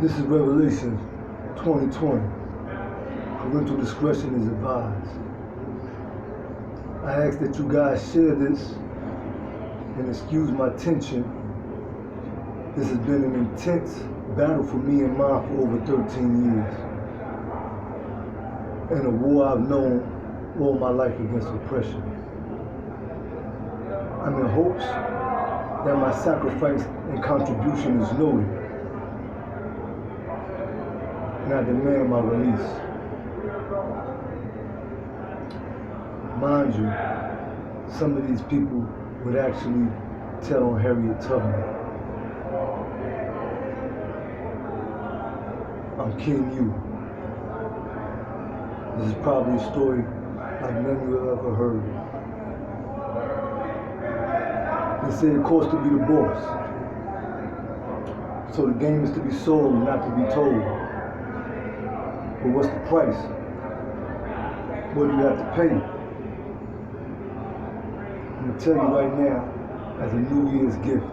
This is Revelation 2020. Parental discretion is advised. I ask that you guys share this and excuse my tension. This has been an intense battle for me and mine for over 13 years. And a war I've known all my life against oppression. I'm in hopes that my sacrifice and contribution is noted. And I demand my release. Mind you, some of these people would actually tell on Harriet Tubman. I'm King You. This is probably a story like none you have ever heard. They say it costs to be the boss. So the game is to be sold, not to be told. But what's the price? What do you have to pay? I'm going to tell you right now, as a New Year's gift,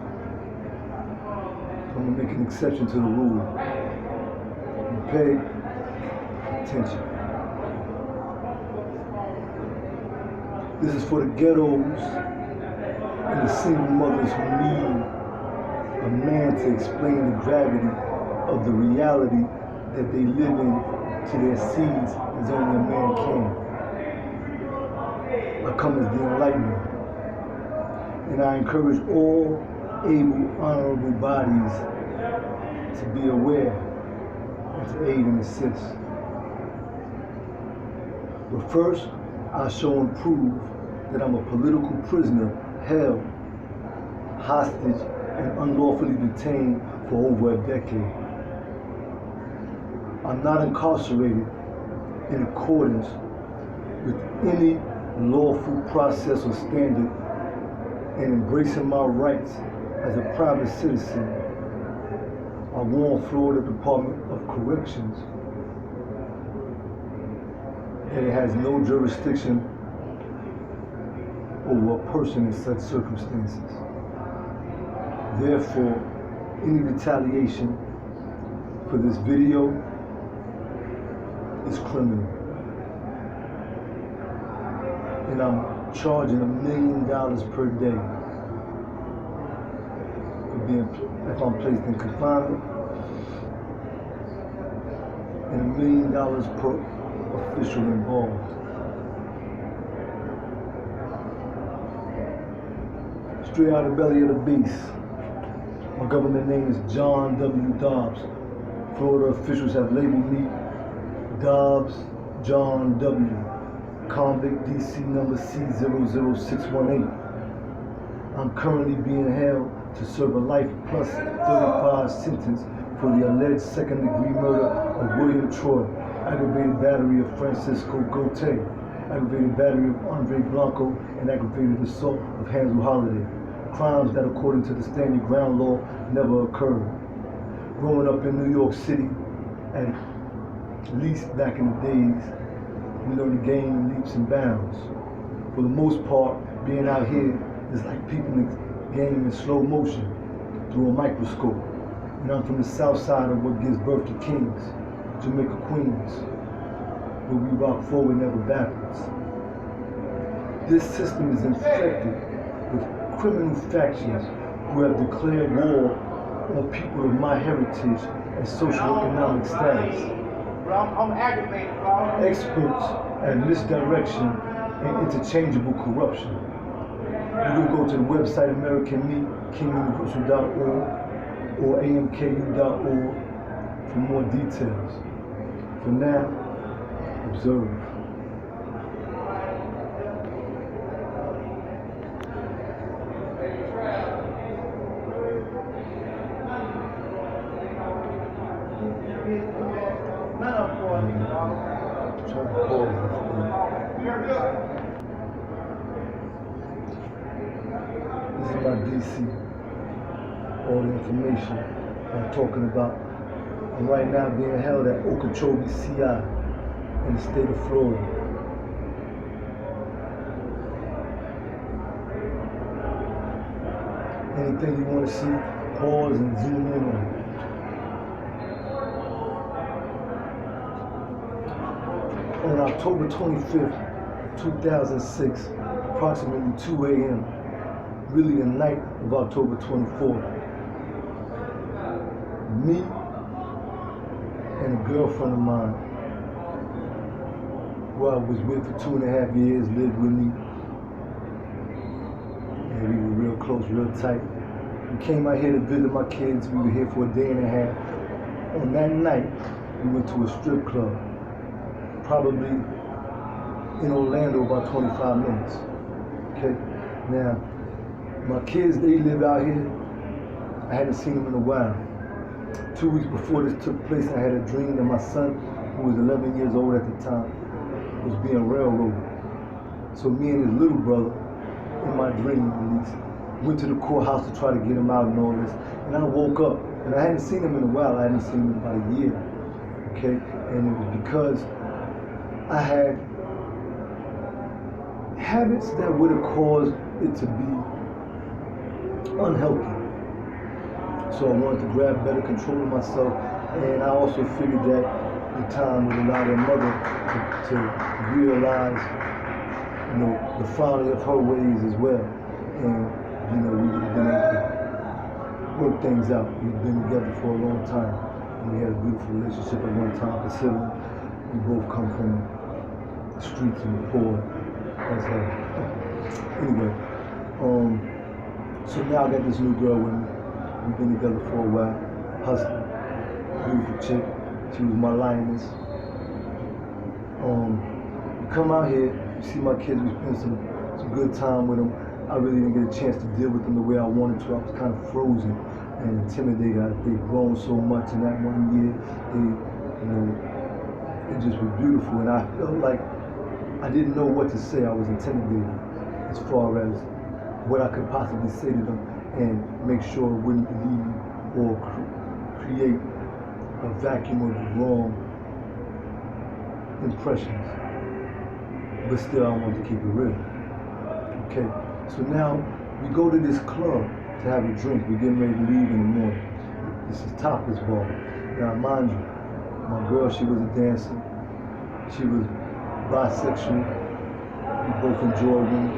I'm going to make an exception to the rule. You pay attention. This is for the ghettos and the single mothers who need a man to explain the gravity of the reality that they live in to their seeds as only a man can. I come as the enlightener, and I encourage all able, honorable bodies to be aware and to aid and assist. But first, I show and prove that I'm a political prisoner held, hostage, and unlawfully detained for over a decade. I'm not incarcerated in accordance with any lawful process or standard, and embracing my rights as a private citizen. I warn Florida Department of Corrections that it has no jurisdiction over a person in such circumstances. Therefore, any retaliation for this video is criminal. And I'm charging $1 million per day if I'm placed in confinement, and $1 million per official involved. Straight out of the belly of the beast. My government name is John W. Dobbs. Florida officials have labeled me Dobbs John W. Convict DC number C00618. I'm currently being held to serve a life plus 35 sentence for the alleged second-degree murder of William Troy, aggravated battery of Francisco Gautier, aggravated battery of Andre Blanco, and aggravated assault of Hansel Holiday. Crimes that, according to the standing ground law, never occurred. Growing up in New York City, at least back in the days, we learned the game in leaps and bounds. For the most part, being out here is like peeping the game in slow motion through a microscope. And I'm from the south side of what gives birth to kings, Jamaica Queens, where we rock forward, never backwards. This system is infected with criminal factions who have declared war on people of my heritage and socioeconomic status. I'm aggravated, bro. Experts at misdirection and interchangeable corruption. You can go to the website American Meat, KingUniversal.org or AMKU.org for more details. For now, observe. This is my DC. All the information I'm talking about. I'm right now being held at Okeechobee CI in the state of Florida. Anything you want to see, pause and zoom in on it. On October 25th, 2006, approximately 2 a.m., really the night of October 24th, me and a girlfriend of mine, who I was with for 2.5 years, lived with me, and we were real close, real tight. We came out here to visit my kids. We were here for a day and a half. On that night, we went to a strip club, probably in Orlando, about 25 minutes. Okay, now, my kids, they live out here. I hadn't seen them in a while. 2 weeks before this took place, I had a dream that my son, who was 11 years old at the time, was being railroaded. So me and his little brother, in my dream at least, went to the courthouse to try to get him out and all this. And I woke up, and I hadn't seen him in a while. I hadn't seen him in about a year. Okay, and it was because I had habits that would have caused it to be unhealthy. So I wanted to grab better control of myself, and I also figured that the time would allow their mother to realize, the folly of her ways as well. And, we would have been able to work things out. We'd been together for a long time, and we had a beautiful relationship at one time, considering we both come from the streets and the poor. That's how. Anyway, so now I got this new girl with me. We've been together for a while. Hustling, beautiful chick. She was my lioness. We come out here, you see my kids, we spend some good time with them. I really didn't get a chance to deal with them the way I wanted to. I was kind of frozen and intimidated. They've grown so much in that 1 year. It just was beautiful, and I felt like I didn't know what to say. I was intimidated as far as what I could possibly say to them and make sure it wouldn't leave or create a vacuum of wrong impressions. But still, I wanted to keep it real. Okay, so now we go to this club to have a drink. We're getting ready to leave in the morning. This is Topless Bar. Now, mind you, my girl, she was a dancer. She was bisexual. We both enjoyed women.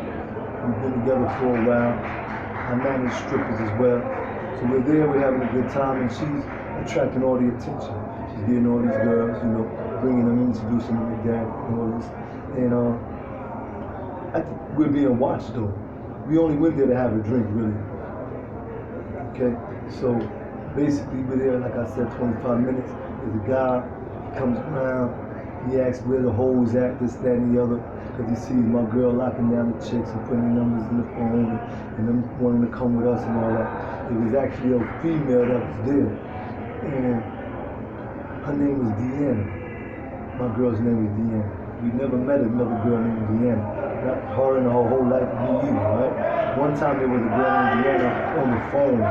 We've been together for a while. I manage strippers as well. So we're there, we're having a good time, and she's attracting all the attention. She's getting all these girls, bringing them, introducing them to dad and all this. And we're being watched though. We only went there to have a drink, really. Okay, so basically we're there, like I said, 25 minutes. There's a guy, he comes around, he asks where the hoes at, this, that, and the other, because he sees my girl locking down the chicks and putting the numbers in the phone and them wanting to come with us and all that. It was actually a female that was there, and her name was Deanna. My girl's name was Deanna. We never met another girl named Deanna. Not her in her whole life, me either, right? One time there was a girl named Deanna on the phone.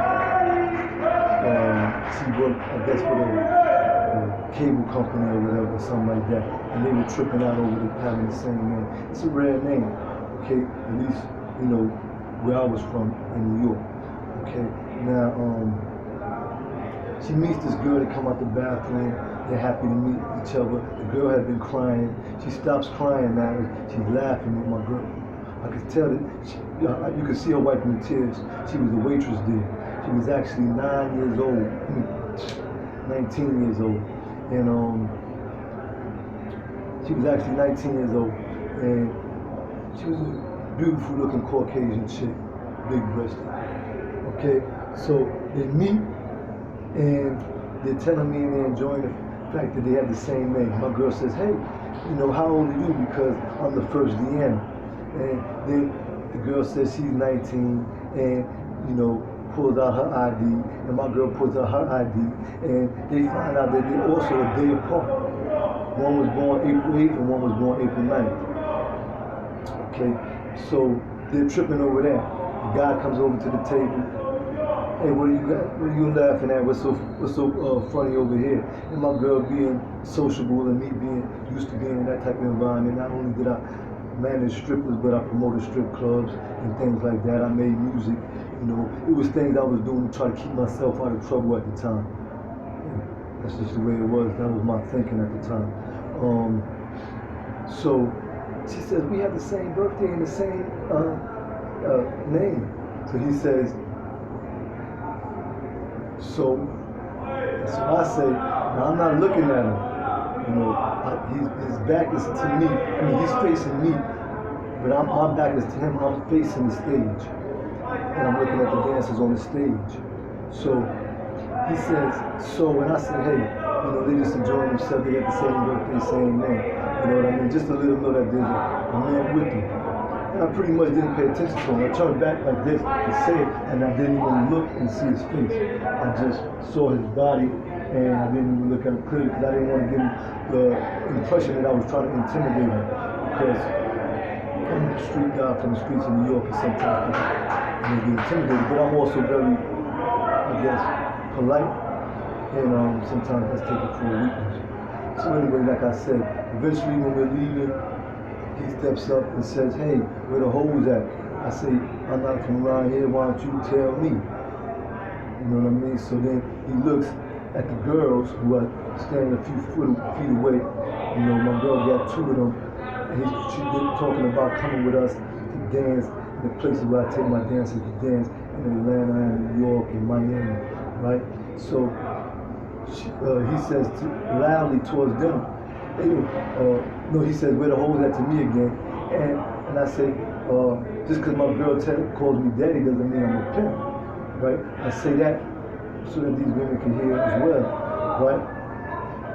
She worked, I guess, for the cable company or whatever, something like that. And they were tripping out over having the same name. It's a rare name, okay? At least, where I was from in New York. Okay, now she meets this girl, they come out the bathroom, they're happy to meet each other. The girl had been crying, she stops crying now, she's laughing with my girl. I could tell that, you could see her wiping the tears. She was a waitress there. She was actually 19 years old. And she was actually 19 years old. And she was a beautiful looking Caucasian chick, big breasted. Okay, so they meet and they're telling me and they're enjoying the fact that they have the same name. My girl says, hey, how old are you? Because I'm the first Deanna. And then the girl says she's 19 and, pulls out her ID, and my girl pulls out her ID, and they find out that they're also a day apart. One was born April 8th and one was born April 9th. Okay, so they're tripping over that. The guy comes over to the table. Hey, what do you got? What are you laughing at? What's so funny over here? And my girl being sociable and me being used to being in that type of environment. Not only did I manage strippers, but I promoted strip clubs and things like that. I made music. It was things I was doing to try to keep myself out of trouble at the time. That's just the way it was. That was my thinking at the time. So she says, we have the same birthday and the same name. So he says, so I say, now I'm not looking at him. You know, his back is to me. I mean, he's facing me, but my back is to him. I'm facing the stage, and I'm looking at the dancers on the stage. So he says, so, and I say, hey, you know, they just enjoying themselves. They got the same birthday, same name. You know what I mean? Just to let them know that there's a man with them. And I pretty much didn't pay attention to him. I turned back like this to say it, and I didn't even look and see his face. I just saw his body, and I didn't even look at him clearly because I didn't want to give him the impression that I was trying to intimidate him. Because I'm a street guy from the streets of New York, and sometimes I get intimidated. But I'm also very, I guess, polite, and sometimes that's taken for a weakness. So anyway, like I said, eventually when we're leaving, he steps up and says, hey, where the hoes at? I say, I'm not from around here, why don't you tell me? You know what I mean? So then he looks at the girls who are standing a few feet away. You know, my girl got two of them, and she's talking about coming with us to dance in the places where I take my dancers to dance in Atlanta and New York and Miami, right? So he says loudly towards them, hey, no, he says, where the hoes at to me again. And I say, just because my girl calls me daddy doesn't mean I'm a pimp, right? I say that so that these women can hear it as well, right?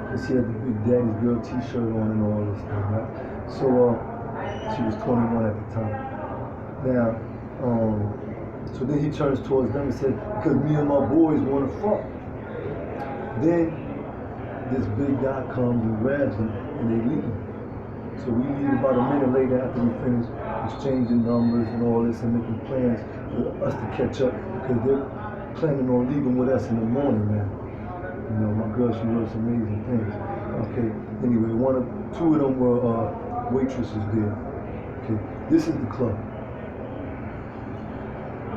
Because she had the big daddy's girl t-shirt on and all this stuff, right? So she was 21 at the time. Now, so then he turns towards them and says, because me and my boys want to fuck. Then this big guy comes and grabs him and they leave. So we leave about a minute later after we finish exchanging numbers and all this and making plans for us to catch up because they're planning on leaving with us in the morning, man. You know, my girl, she works amazing things. Okay, anyway, two of them were waitresses there. Okay, this is the club.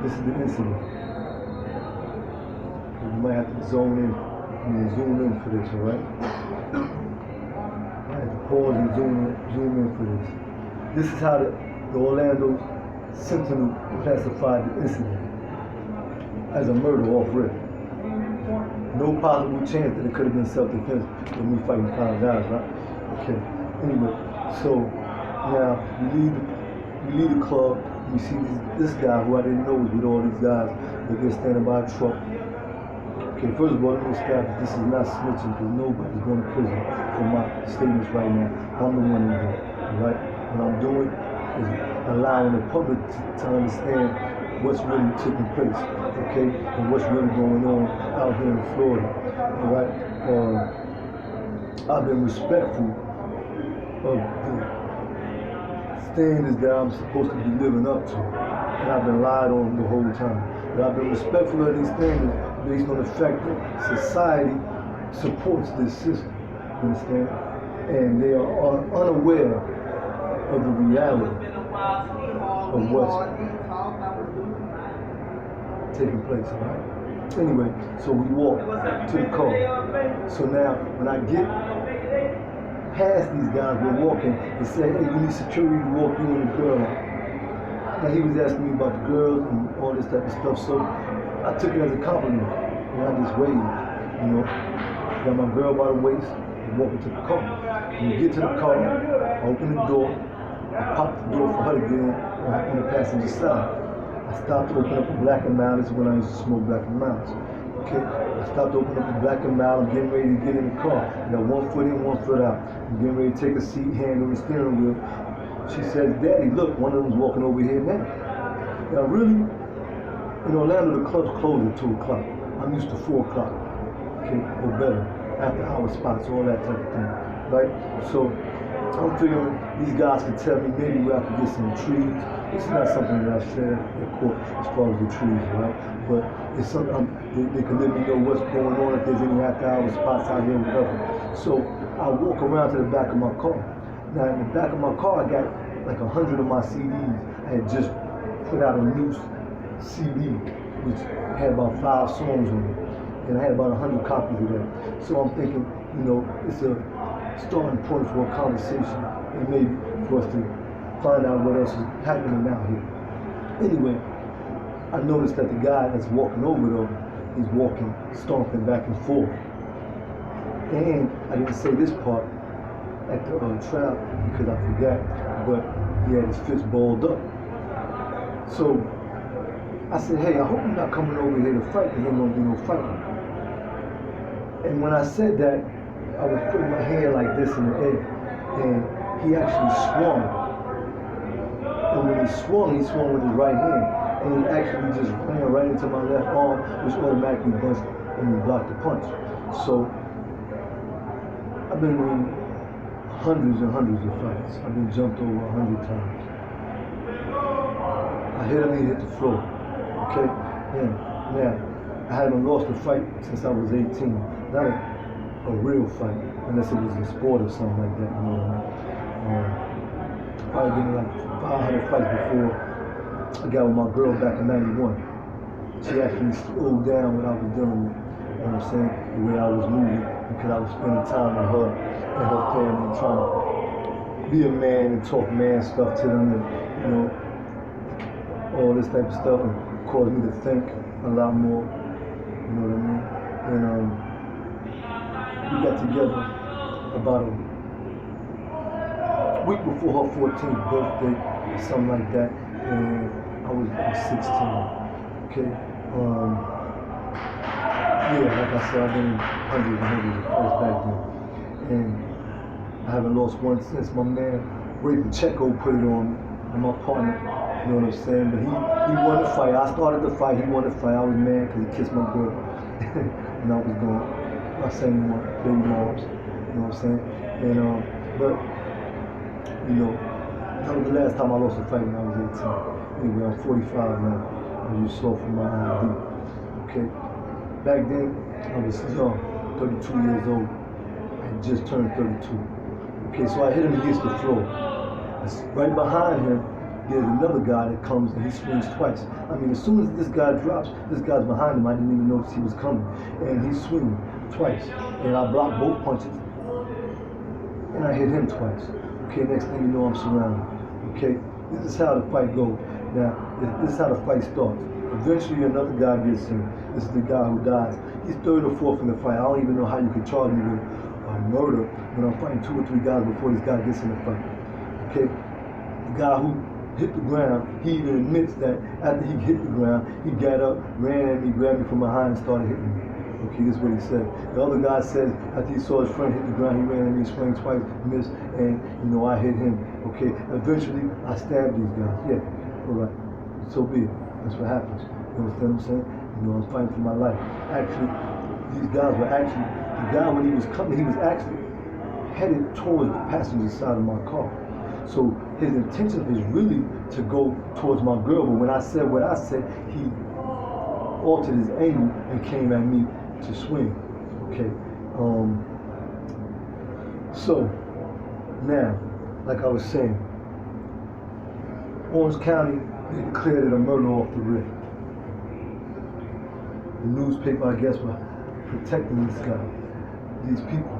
This is the incident. Okay, you might have to zoom in for this, all right? I have to pause and zoom in for this. This is how the Orlando Sentinel classified the incident as a murder off rip. No possible chance that it could have been self-defense with me fighting 5 guys, right? Okay. Anyway, so now we leave the club. We see this guy who I didn't know was with all these guys, but they're standing by a truck. Okay, first of all, let me establish this is not snitching because nobody's going to prison for my statements right now. I'm the one in here, right? What I'm doing is allowing the public to understand what's really taking place, okay? And what's really going on out here in Florida, all right? I've been respectful of the standards that I'm supposed to be living up to, and I've been lied on the whole time. But I've been respectful of these standards based on the fact that society supports this system, you understand? And they are unaware of the reality of what's taking place, right? Anyway, so we walk to the car. So now, when I get past these guys, we're walking, and say, hey, you need security to walk you and the girl. Now he was asking me about the girls and all this type of stuff, so I took it as a compliment, and I just waved, you know. Got my girl by the waist, and walking to the car. When we get to the car, I open the door, I pop the door for her to get in on the passenger side. I stopped to open up a Black & Mild. This is when I used to smoke Black & Milds. Okay, I stopped to open up a Black & Mild. I'm getting ready to get in the car. I got 1 foot in, 1 foot out. I'm getting ready to take a seat, hand on the steering wheel. She says, Daddy, look, one of them's walking over here now. Now really, in Orlando, the clubs close at 2 o'clock. I'm used to 4 o'clock, okay, or better. After hour spots, all that type of thing, right? So I'm figuring these guys could tell me maybe where I could get some trees. It's not something that I share in court as far as the trees, right? But it's something they can let me know what's going on, if there's any after hour spots out here, whatever. So I walk around to the back of my car. Now in the back of my car, I got like 100 of my CDs. I had just put out a new CD, which had about 5 songs on it. And I had about 100 copies of that. So I'm thinking, you know, it's a starting point for a conversation and maybe for us to find out what else is happening out here. Anyway, I noticed that the guy that's walking over though, he's walking, stomping back and forth. And I didn't say this part at the trial because I forgot, but he had his fist balled up. So I said, hey, I hope you're not coming over here to fight because there ain't gonna be no fighting. And when I said that, I was putting my hand like this in the air, and he actually swung. And when he swung with his right hand, and he actually just ran right into my left arm, which automatically bunched and blocked the punch. So I've been in hundreds and hundreds of fights. I've been jumped over 100 times. I hit him, he hit the floor. Okay? And now, I haven't lost a fight since I was 18. Not a real fight, unless it was a sport or something like that. You know what I mean? Probably been like 500 fights before I got with my girl back in 91. She actually slowed down what I was dealing with. You know what I'm saying? The way I was moving, because I was spending time with her and her family, and trying to be a man and talk man stuff to them, and you know, all this type of stuff, and caused me to think a lot more. You know what I mean? And we got together about a week before her 14th birthday, or something like that, and I was 16. Okay. Yeah, like I said, I've been in hundreds and hundreds of fights back then. And I haven't lost one since. My man, Ray Pacheco, put it on me, and my partner, you know what I'm saying? But he won the fight. I started the fight, he won the fight. I was mad because he kissed my girl. And I was going, I said anymore, baby moms, you know what I'm saying? And, but, you know, that was the last time I lost a fight when I was 18. Anyway, I'm 45 now, as you saw from my ID. Okay. Back then, I was young, 32 years old. I had just turned 32. Okay, so I hit him against the floor. Right behind him, there's another guy that comes and he swings twice. I mean, as soon as this guy drops, this guy's behind him. I didn't even notice he was coming. And he's swinging twice. And I blocked both punches. And I hit him twice. Okay, next thing you know, I'm surrounded. Okay, this is how the fight goes. Now, this is how the fight starts. Eventually, another guy gets in. This is the guy who dies. He's third or fourth in the fight. I don't even know how you could charge me with murder when I'm fighting 2 or 3 guys before this guy gets in the fight. Okay? The guy who hit the ground, he even admits that after he hit the ground, he got up, ran at me, grabbed me from behind, and started hitting me. Okay, this is what he said. The other guy says after he saw his friend hit the ground, he ran at me, swung twice, missed, and you know, I hit him. Okay, eventually I stabbed these guys. Yeah, all right. So be it. That's what happens. You understand what I'm saying? You know, I'm fighting for my life. Actually, these guys were actually, the guy when he was coming, he was actually headed towards the passenger side of my car. So his intention is really to go towards my girl, but when I said what I said, he altered his angle and came at me to swing. Okay. So now, like I was saying, Orange County, they declared it a murder off the rip. The newspaper, I guess, were protecting this guy, these people.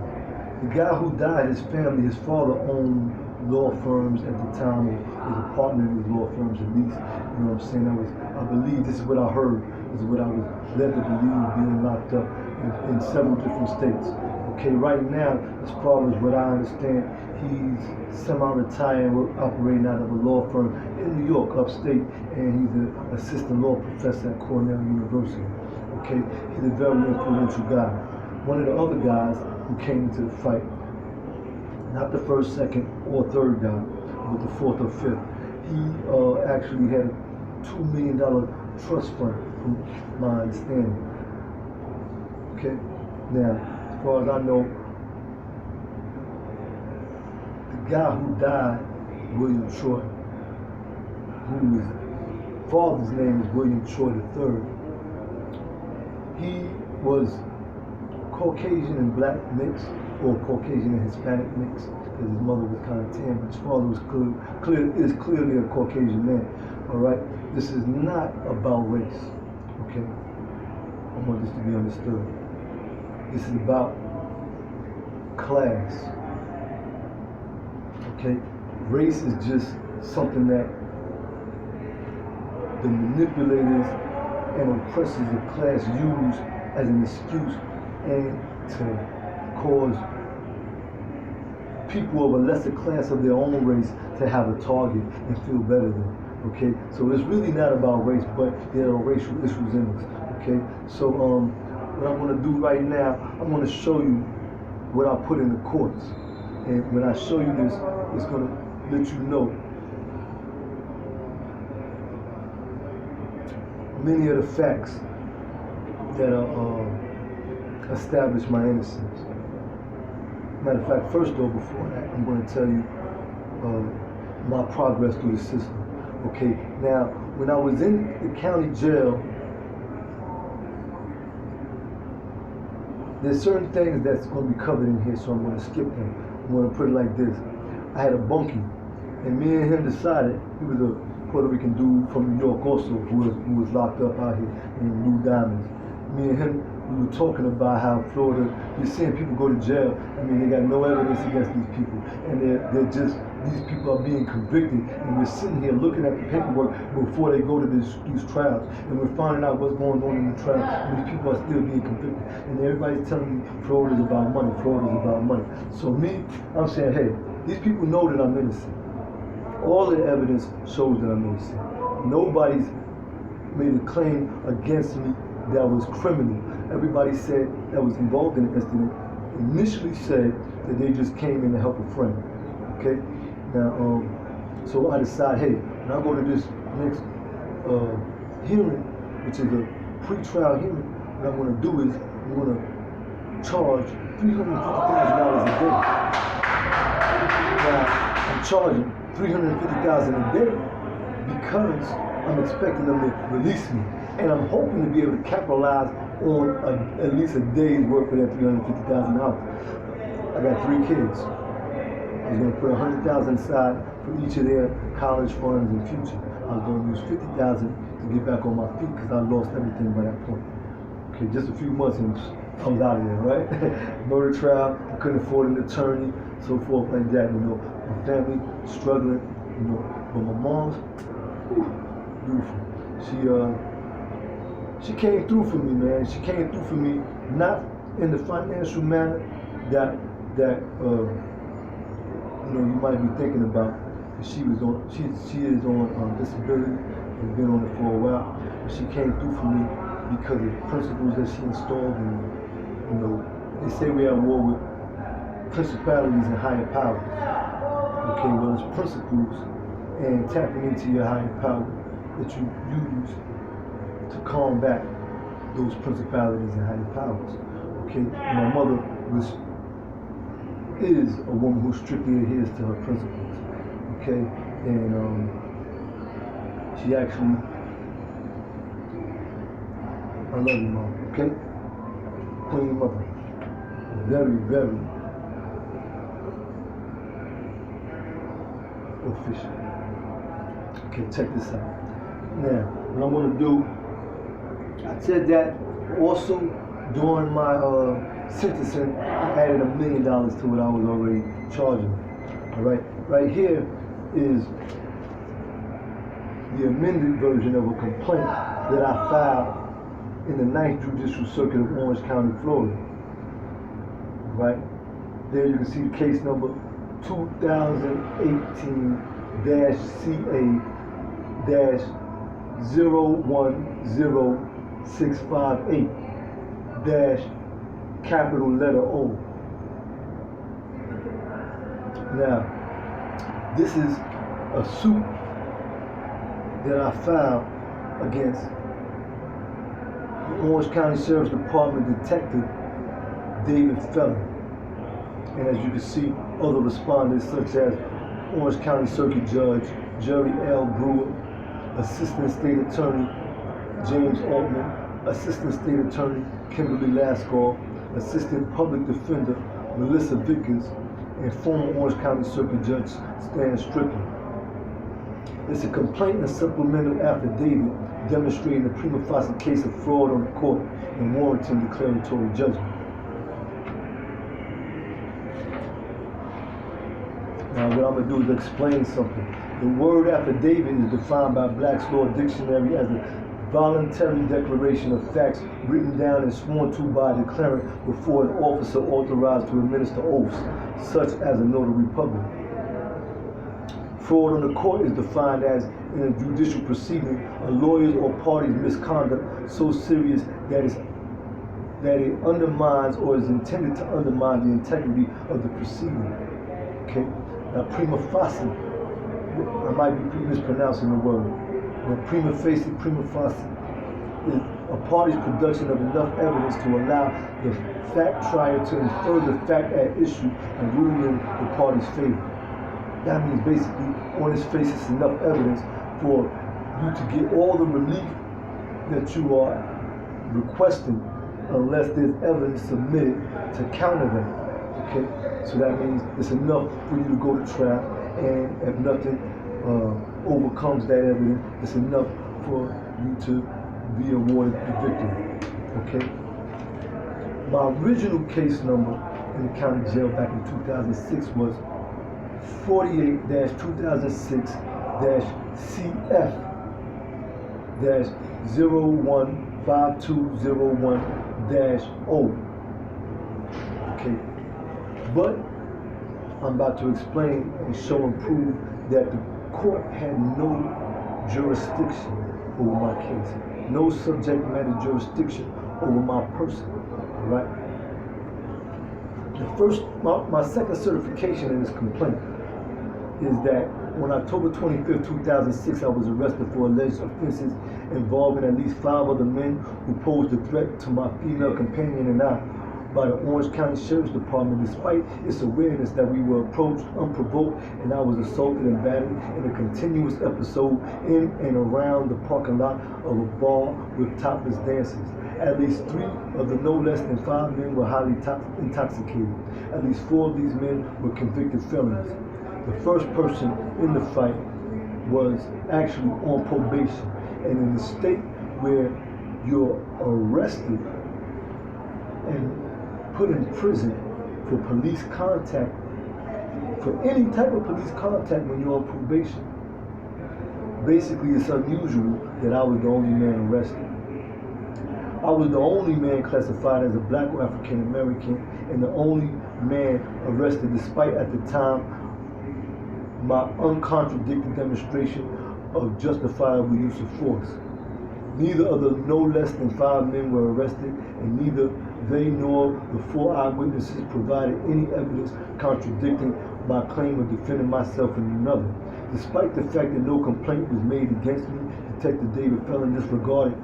The guy who died, his family, his father owned law firms at the time, or was a partner in his law firms at least. You know what I'm saying? I believe, this is what I heard, this is what I was led to believe, being locked up in several different states. Okay, right now, as far as what I understand, he's semi-retired, operating out of a law firm in New York, upstate, and he's an assistant law professor at Cornell University. Okay, he's a very influential guy. One of the other guys who came into the fight, not the first, second, or third guy, but the fourth or fifth, he actually had a $2 million trust fund, from my understanding. Okay, now, as far as I know, the guy who died, William Troy, whose father's name is William Troy III, he was Caucasian and black mix, or Caucasian and Hispanic mix, because his mother was kind of tan, but his father was clearly a Caucasian man. All right, this is not about race. Okay, I want this to be understood. This is about class. Okay, race is just something that the manipulators and oppressors of class use as an excuse and to cause people of a lesser class of their own race to have a target and feel better than. Okay, so it's really not about race, but there are racial issues in this. Okay, so what I'm going to do right now, I'm going to show you what I put in the courts, and when I show you this, it's going to let you know many of the facts that establish my innocence. Matter of fact, first though, before that, I'm going to tell you my progress through the system. Okay, now, when I was in the county jail, there's certain things that's going to be covered in here, so I'm going to skip them. I'm going to put it like this. I had a bunkie, and me and him decided, he was a Puerto Rican dude from New York also, who was locked up out here in Blue Diamonds. Me and him, we were talking about how Florida, you're seeing people go to jail. I mean, they got no evidence against these people, and they're just, these people are being convicted, and we're sitting here looking at the paperwork before they go to these trials, and we're finding out what's going on in the trial, and these people are still being convicted, and everybody's telling me Florida's about money, Florida's about money. So me, I'm saying, hey, these people know that I'm innocent. All the evidence shows that I'm innocent. Nobody's made a claim against me that was criminal. Everybody said that was involved in the incident initially said that they just came in to help a friend. Okay? Now, so I decide, hey, when I go to this next hearing, which is a pre-trial hearing, what I'm going to do is I'm going to charge $350,000 a day. Now, I'm charging $350,000 a day because I'm expecting them to release me, and I'm hoping to be able to capitalize on at least a day's work for that $350,000. I got 3 kids. I was going to put $100,000 aside for each of their college funds and future. I was going to use $50,000 to get back on my feet because I lost everything by that point. Okay, just a few months and I was out of there, right? Murder trial, I couldn't afford an attorney, so forth like that, you know. My family struggling, you know. But my mom's, beautiful. She came through for me, man. She came through for me, not in the financial manner that you know, you might be thinking about. She is on disability and been on it for a while. But she came through for me because of principles that she installed in me. You know, they say we're at war with principalities and higher powers. Okay, well, it's principles and tapping into your higher power that you use to combat those principalities and higher powers. Okay, my mother is a woman who strictly adheres to her principles. Okay, and she actually, I love you, Mom. Okay, Queen Mother, very, very official. Okay, check this out. Now, what I'm gonna do, I said that also during my sentencing, I added $1 million to what I was already charging. All right, right here is the amended version of a complaint that I filed in the 9th Judicial Circuit of Orange County, Florida. Right there, you can see the case number 2018-CA-010-658-capital letter O. Now, this is a suit that I filed against the Orange County Sheriff's Department Detective David Felon. And as you can see, other respondents such as Orange County Circuit Judge Jerry L. Brewer, Assistant State Attorney James Altman, Assistant State Attorney Kimberly Lascar, Assistant Public Defender Melissa Vickers, and former Orange County Circuit Judge Stan Strickland. It's a complaint and supplemental affidavit demonstrating a prima facie case of fraud on the court and warranting declaratory judgment. Now, what I'm going to do is explain something. The word affidavit is defined by Black's Law Dictionary as a voluntary declaration of facts written down and sworn to by a declarant before an officer authorized to administer oaths, such as a notary public. Fraud on the court is defined as, in a judicial proceeding, a lawyer's or party's misconduct so serious that it undermines or is intended to undermine the integrity of the proceeding. Okay? Now, prima facie, I might be mispronouncing the word, but prima facie is a party's production of enough evidence to allow the fact trier to infer the fact at issue and rule in the party's favor. That means basically, on its face, it's enough evidence for you to get all the relief that you are requesting, unless there's evidence submitted to counter them. Okay, so that means it's enough for you to go to trial, and if nothing overcomes that evidence, it's enough for you to be awarded the victory. Okay. My original case number in the county jail back in 2006 was 48-2006-CF-015201-0. Okay. But I'm about to explain and show and prove that the court had no jurisdiction over my case, no subject matter jurisdiction over my person. All right. My second certification in this complaint is that on October 25th, 2006, I was arrested for alleged offenses involving at least 5 other men who posed a threat to my female companion and I by the Orange County Sheriff's Department, despite its awareness that we were approached unprovoked and I was assaulted and battered in a continuous episode in and around the parking lot of a bar with topless dancers. At least 3 of the no less than 5 men were highly intoxicated. At least 4 of these men were convicted felons. The first person in the fight was actually on probation, and in the state where you're arrested and put in prison for police contact, for any type of police contact when you're on probation, basically it's unusual that I was the only man arrested. I was the only man classified as a black or African American, and the only man arrested despite at the time my uncontradicted demonstration of justifiable use of force. Neither of the no less than 5 men were arrested, and neither they nor the 4 eyewitnesses provided any evidence contradicting my claim of defending myself and another. Despite the fact that no complaint was made against me, Detective David Felon disregarded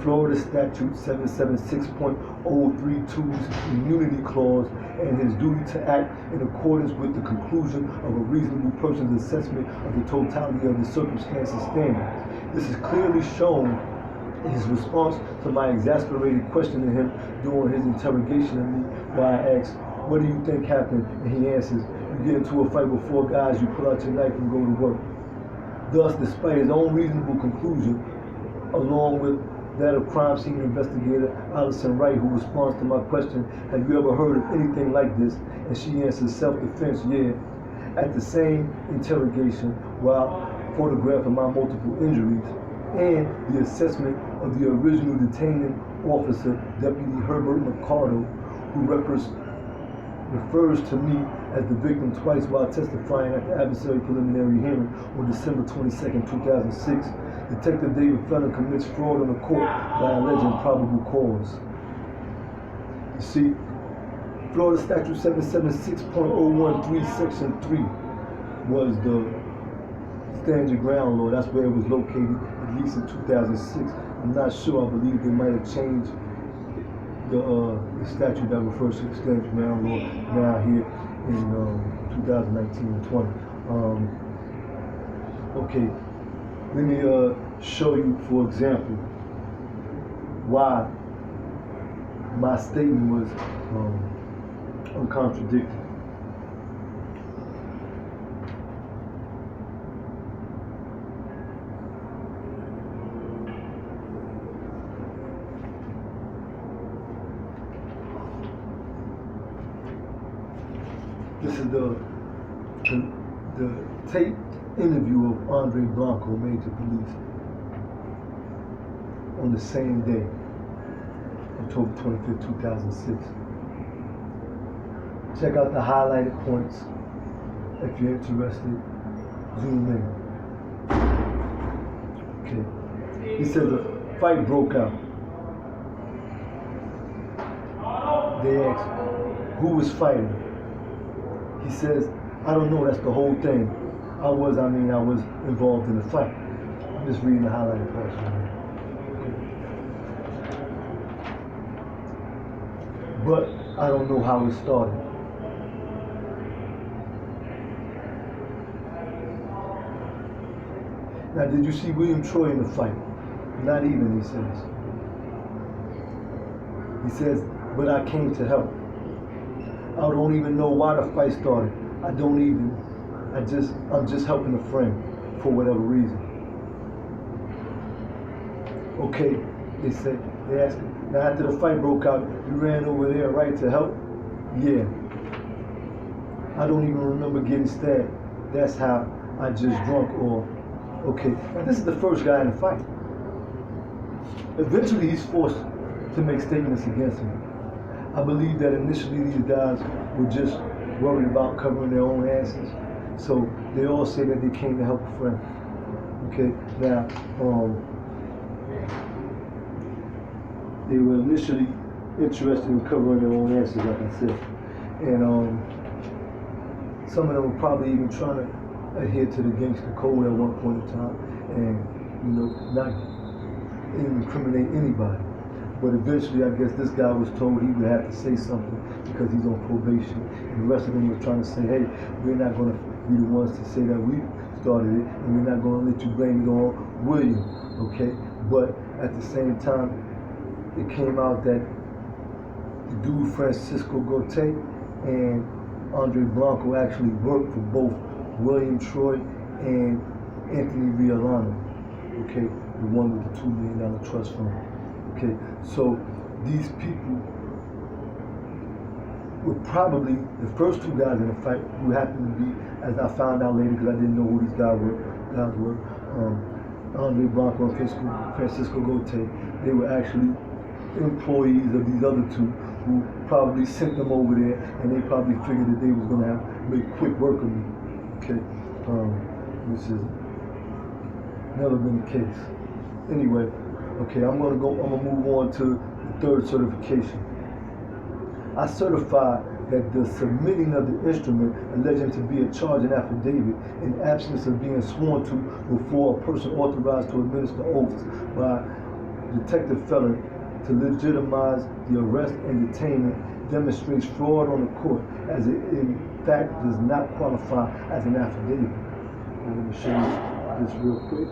Florida Statute 776.032's immunity clause and his duty to act in accordance with the conclusion of a reasonable person's assessment of the totality of the circumstances standard. This is clearly shown in his response to my exasperated question to him during his interrogation of me, where I asked, "What do you think happened?" And he answers, "You get into a fight with 4 guys, you pull out your knife and go to work." Thus, despite his own reasonable conclusion, along with that of crime scene investigator Allison Wright, who responds to my question, "Have you ever heard of anything like this?" And she answers, "Self-defense, yeah." At the same interrogation, while photographing my multiple injuries and the assessment of the original detaining officer, Deputy Herbert McCardle, who refers to me as the victim twice while testifying at the adversary preliminary hearing on December 22nd, 2006, Detective David Felon commits fraud on the court by alleging probable cause. You see, Florida Statute 776.013 Section 3 was the stand your ground law. That's where it was located, at least in 2006. I'm not sure. I believe they might have changed the statute that refers to the stand your ground law now here in 2019 and 20. Okay. Let me show you, for example, why my statement was uncontradicted. This is the the taped interview of Andre Blanco made to police on the same day, October 25th, 2006. Check out the highlighted points if you're interested. Zoom in. Okay. He says a fight broke out. They asked, who was fighting? He says, I don't know, that's the whole thing. I was involved in the fight. I'm just reading the highlighted parts. Okay. But I don't know how it started. Now, did you see William Troy in the fight? Not even, he says. He says, but I came to help. I don't even know why the fight started. I'm just helping a friend for whatever reason. Okay, they asked him, now after the fight broke out, you ran over there, right, to help? Yeah. I don't even remember getting stabbed. That's how I just drunk or, okay. Now this is the first guy in the fight. Eventually he's forced to make statements against him. I believe that initially these guys were just worried about covering their own asses. So they all say that they came to help a friend. Okay, now, they were initially interested in covering their own asses, like I said. And some of them were probably even trying to adhere to the gangster code at one point in time and, not incriminate anybody. But eventually, I guess this guy was told he would have to say something because he's on probation. And the rest of them were trying to say, hey, we're not going to be the ones to say that we started it, and we're not going to let you blame it on William, okay? But at the same time, it came out that the dude Francisco Gote and Andre Blanco actually worked for both William Troy and Anthony Riolano, okay? The one with the $2 million trust fund. Okay, so these people were probably the first two guys in the fight who happened to be, as I found out later because I didn't know who these guys were, Andre Blanco and Francisco Gote. They were actually employees of these other two who probably sent them over there, and they probably figured that they was going to make quick work of me, okay, which has never been the case. Anyway, okay, I'm gonna move on to the third certification. I certify that the submitting of the instrument alleging to be a charge and affidavit in absence of being sworn to before a person authorized to administer oaths by detective felon to legitimize the arrest and detainment demonstrates fraud on the court, as it in fact does not qualify as an affidavit. I'm going to show you this real quick.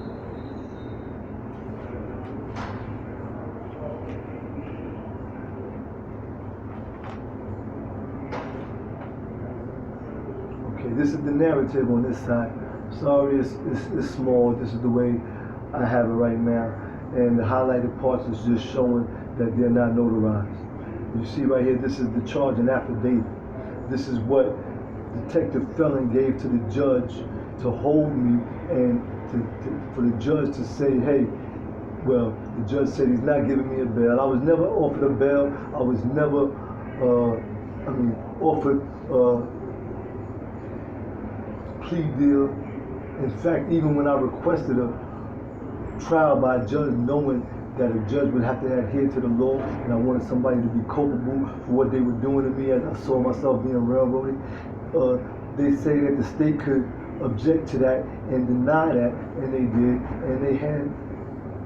This is the narrative on this side. Sorry, it's small. This is the way I have it right now. And the highlighted parts is just showing that they're not notarized. You see right here, this is the charge and affidavit. This is what Detective Felon gave to the judge to hold me and for the judge to say, hey, well, the judge said he's not giving me a bail. I was never offered a bail. I was never, offered plea deal. In fact, even when I requested a trial by a judge, knowing that a judge would have to adhere to the law, and I wanted somebody to be culpable for what they were doing to me as I saw myself being railroaded, they say that the state could object to that and deny that, and they did, and they had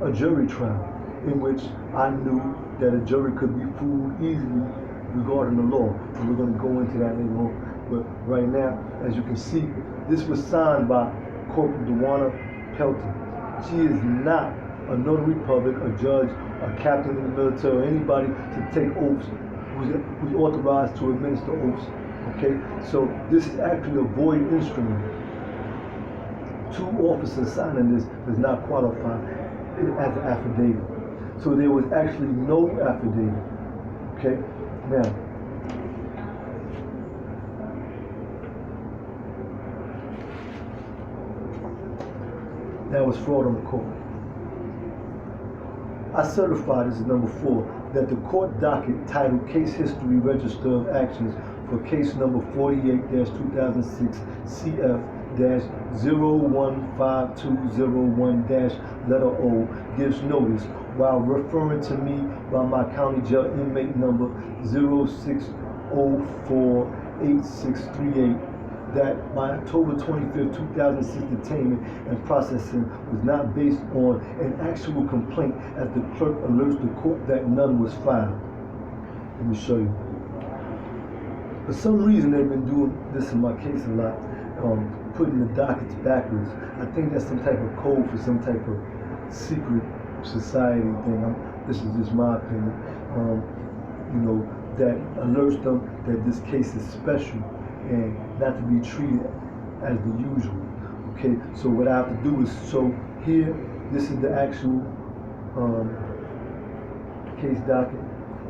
a jury trial in which I knew that a jury could be fooled easily regarding the law, and we're going to go into that later on. But right now, as you can see, this was signed by Corporal Dewana Pelton. She is not a notary public, a judge, a captain in the military, or anybody to take oaths who's authorized to administer oaths. Okay, so this is actually a void instrument. Two officers signing this does not qualify as an affidavit. So there was actually no affidavit. Okay, now. That was fraud on the court. I certify, this is number 4, that the court docket titled Case History Register of Actions for case number 48-2006 CF-015201-letter O gives notice while referring to me by my county jail inmate number 06048638 that my October 25th, 2006 detainment and processing was not based on an actual complaint, as the clerk alerts the court that none was filed. Let me show you. For some reason, they've been doing this in my case a lot, putting the dockets backwards. I think that's some type of code for some type of secret society thing. This is just my opinion. You know, that alerts them that this case is special and not to be treated as the usual. Okay, so what I have to do is show here, this is the actual case docket,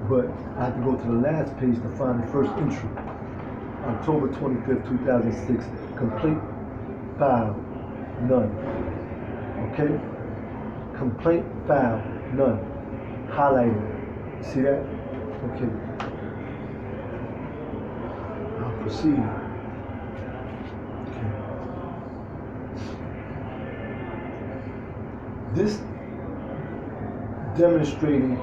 but I have to go to the last page to find the first entry. October 25th, 2006, complaint filed, none. Okay, complaint filed, none. Highlighted, see that? Okay. Proceed. Okay. This demonstrating,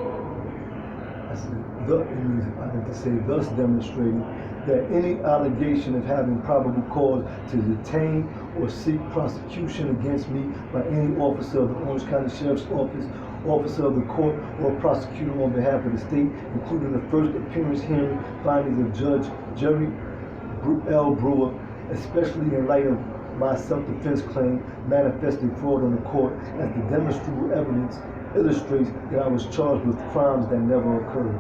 thus demonstrating that any allegation of having probable cause to detain or seek prosecution against me by any officer of the Orange County Sheriff's Office, officer of the court, or prosecutor on behalf of the state, including the first appearance hearing findings of Judge Jerry L. Brewer, especially in light of my self-defense claim, manifesting fraud on the court, as the demonstrable evidence illustrates that I was charged with crimes that never occurred.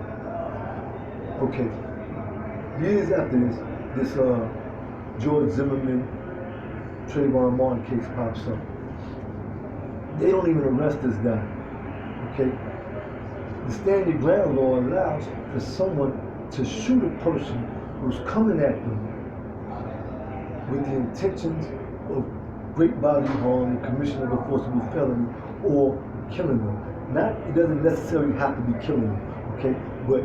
Okay. Years after this George Zimmerman, Trayvon Martin case pops up. They don't even arrest this guy. Okay. The stand your ground law allows for someone to shoot a person who's coming at them with the intentions of great bodily harm, the commission of a forcible felony, or killing them. It doesn't necessarily have to be killing them, okay? But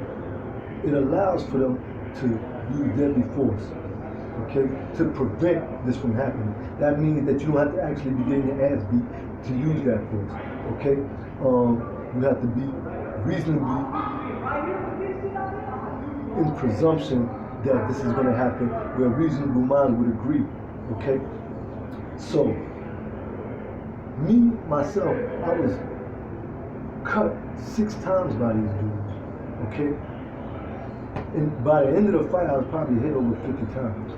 it allows for them to use deadly force, okay, to prevent this from happening. That means that you don't have to actually be getting your ass beat to use that force, okay? You have to be reasonably in presumption that this is going to happen, where reasonable minds would agree, okay? So, me, myself, I was cut 6 times by these dudes, okay? And by the end of the fight, I was probably hit over 50 times,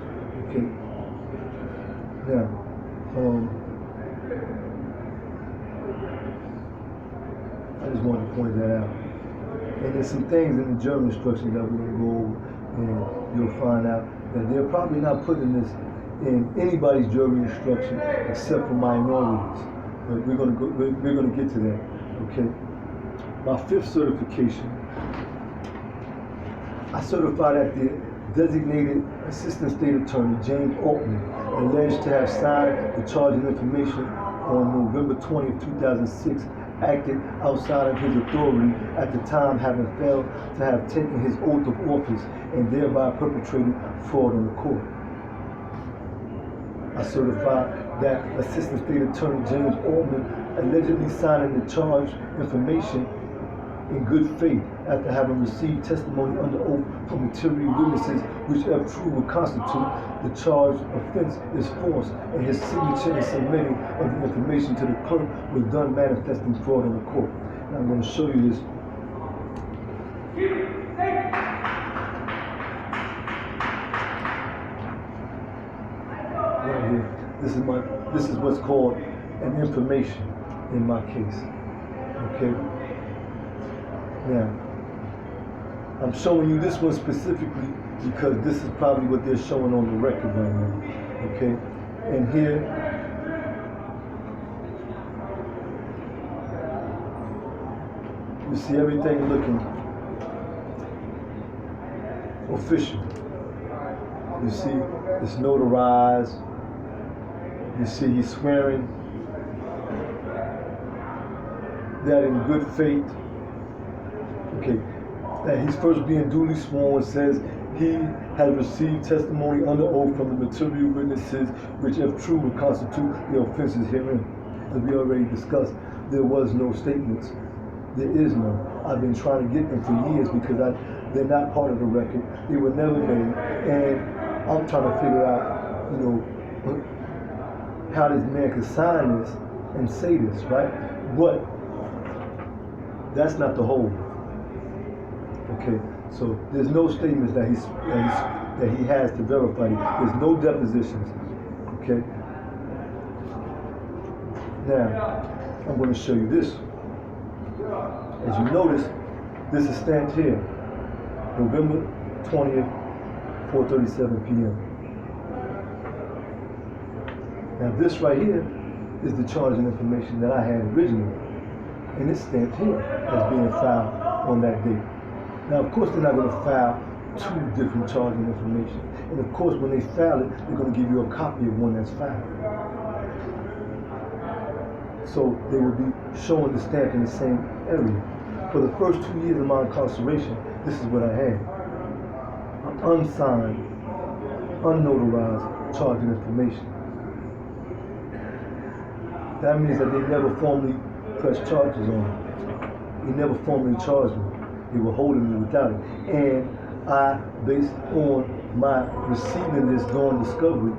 okay? Now, I just wanted to point that out. And there's some things in the German instructions that we're going to go over, and you'll find out that they're probably not putting this in anybody's jury instruction except for minorities. But we're going to get to that, okay? My 5th certification, I certify that the designated Assistant State Attorney, James Altman, alleged to have signed the charging information on November 20th, 2006, acted outside of his authority at the time, having failed to have taken his oath of office and thereby perpetrated fraud on the court. I certify that Assistant State Attorney James Altman allegedly signing the charge information in good faith after having received testimony under oath from material witnesses which, if true, would constitute the charged offense is false, and his signature in submitting of the information to the clerk was done manifesting fraud on the court. Now I'm going to show you this. Right here. This is what's called an information in my case. Okay. Now, I'm showing you this one specifically because this is probably what they're showing on the record right now, okay? And here, you see everything looking official. You see it's notarized. You see he's swearing that in good faith, okay, that he's first being duly sworn, says he has received testimony under oath from the material witnesses, which if true would constitute the offenses herein. As we already discussed, there was no statements. There is none. I've been trying to get them for years because they're not part of the record. They were never made. And I'm trying to figure out, you know, how this man could sign this and say this, right? But that's not the whole. Okay, so there's no statements that he has to verify. There's no depositions. Okay. Now I'm going to show you this. As you notice, this is stamped here, November 20th, 4:37 p.m. Now this right here is the charging information that I had originally, and it's stamped here as being filed on that date. Now of course they're not going to file two different charging information, and of course when they file it, they're going to give you a copy of one that's filed. So they will be showing the stamp in the same area. For the first 2 years of my incarceration, this is what I had. Unsigned, unnotarized charging information. That means that they never formally pressed charges on me. They never formally charged me. They were holding me without it. And I, based on my receiving this during discovery,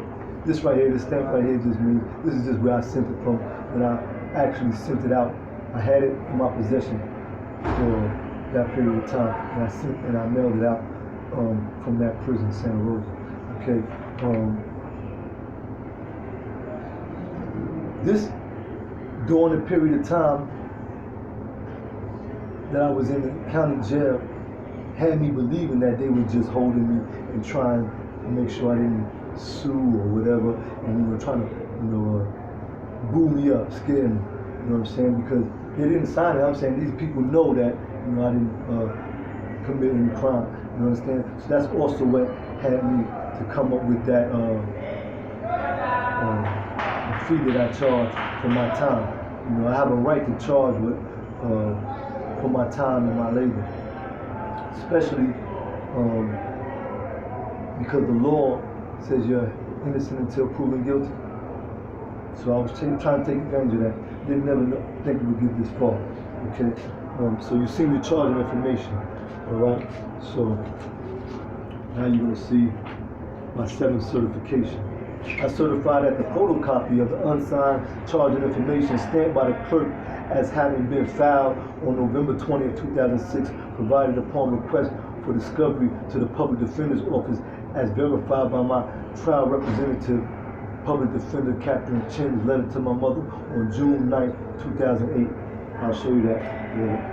this right here, this stamp right here just means, this is just where I sent it from, and I actually sent it out. I had it in my possession for that period of time, and I mailed it out from that prison, Santa Rosa. Okay. This, during the period of time that I was in the county jail, had me believing that they were just holding me and trying to make sure I didn't sue or whatever, and trying to boo me up, scare me. You know what I'm saying? Because they didn't sign it. I'm saying these people know that I didn't commit any crime. You understand? So that's also what had me to come up with that fee that I charge for my time. I have a right to charge with for my time and my labor, especially because the law says you're innocent until proven guilty. So I was trying to take advantage of that. Didn't never think it would get this far. Okay. So you see the charging information. All right. So now you're going to see my 7th certification. I certify that the photocopy of the unsigned charging information stamped by the clerk as having been filed on November 20th, 2006, provided upon request for discovery to the Public Defender's Office as verified by my trial representative, Public Defender Captain Chin's letter to my mother on June 9th, 2008. I'll show you that later.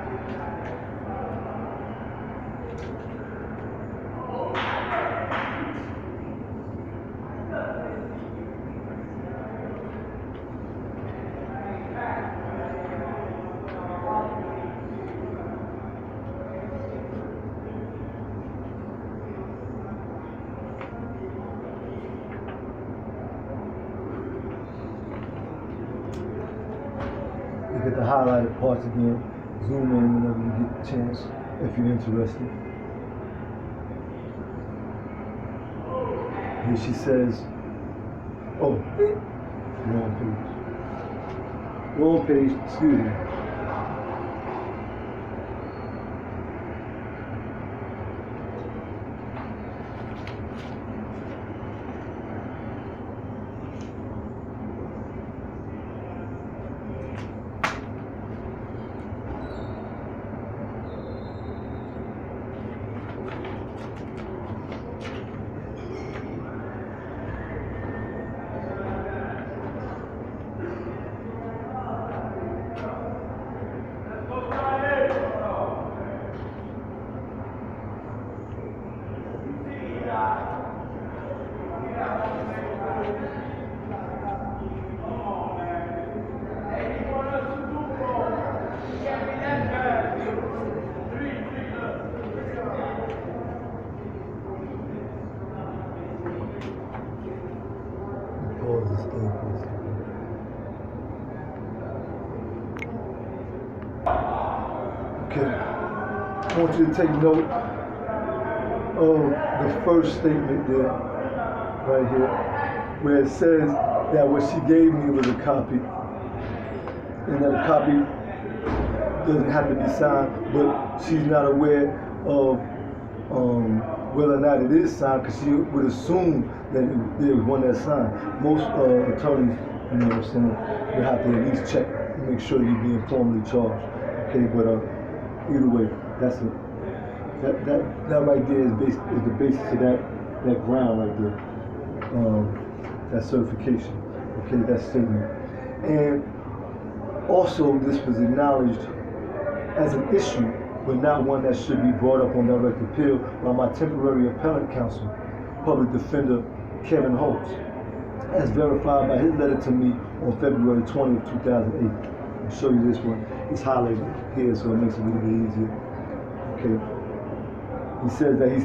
Look at the highlighted parts again. Zoom in whenever you get the chance, if you're interested. Here she says, oh, wrong page, excuse me. I want you to take note of the first statement there, right here, where it says that what she gave me was a copy, and that a copy doesn't have to be signed, but she's not aware of whether or not it is signed, because she would assume that there was one that's signed. Most attorneys, you know what I'm saying, will have to at least check and make sure you're being formally charged. Okay, but either way, that's it. That right there is the basis of that ground right there. That certification. Okay, that statement. And also, this was acknowledged as an issue, but not one that should be brought up on direct appeal by my temporary appellate counsel, public defender Kevin Holtz, as verified by his letter to me on February 20th, 2008. I'll show you this one. It's highlighted here, so it makes it a little bit easier. Okay. He says that he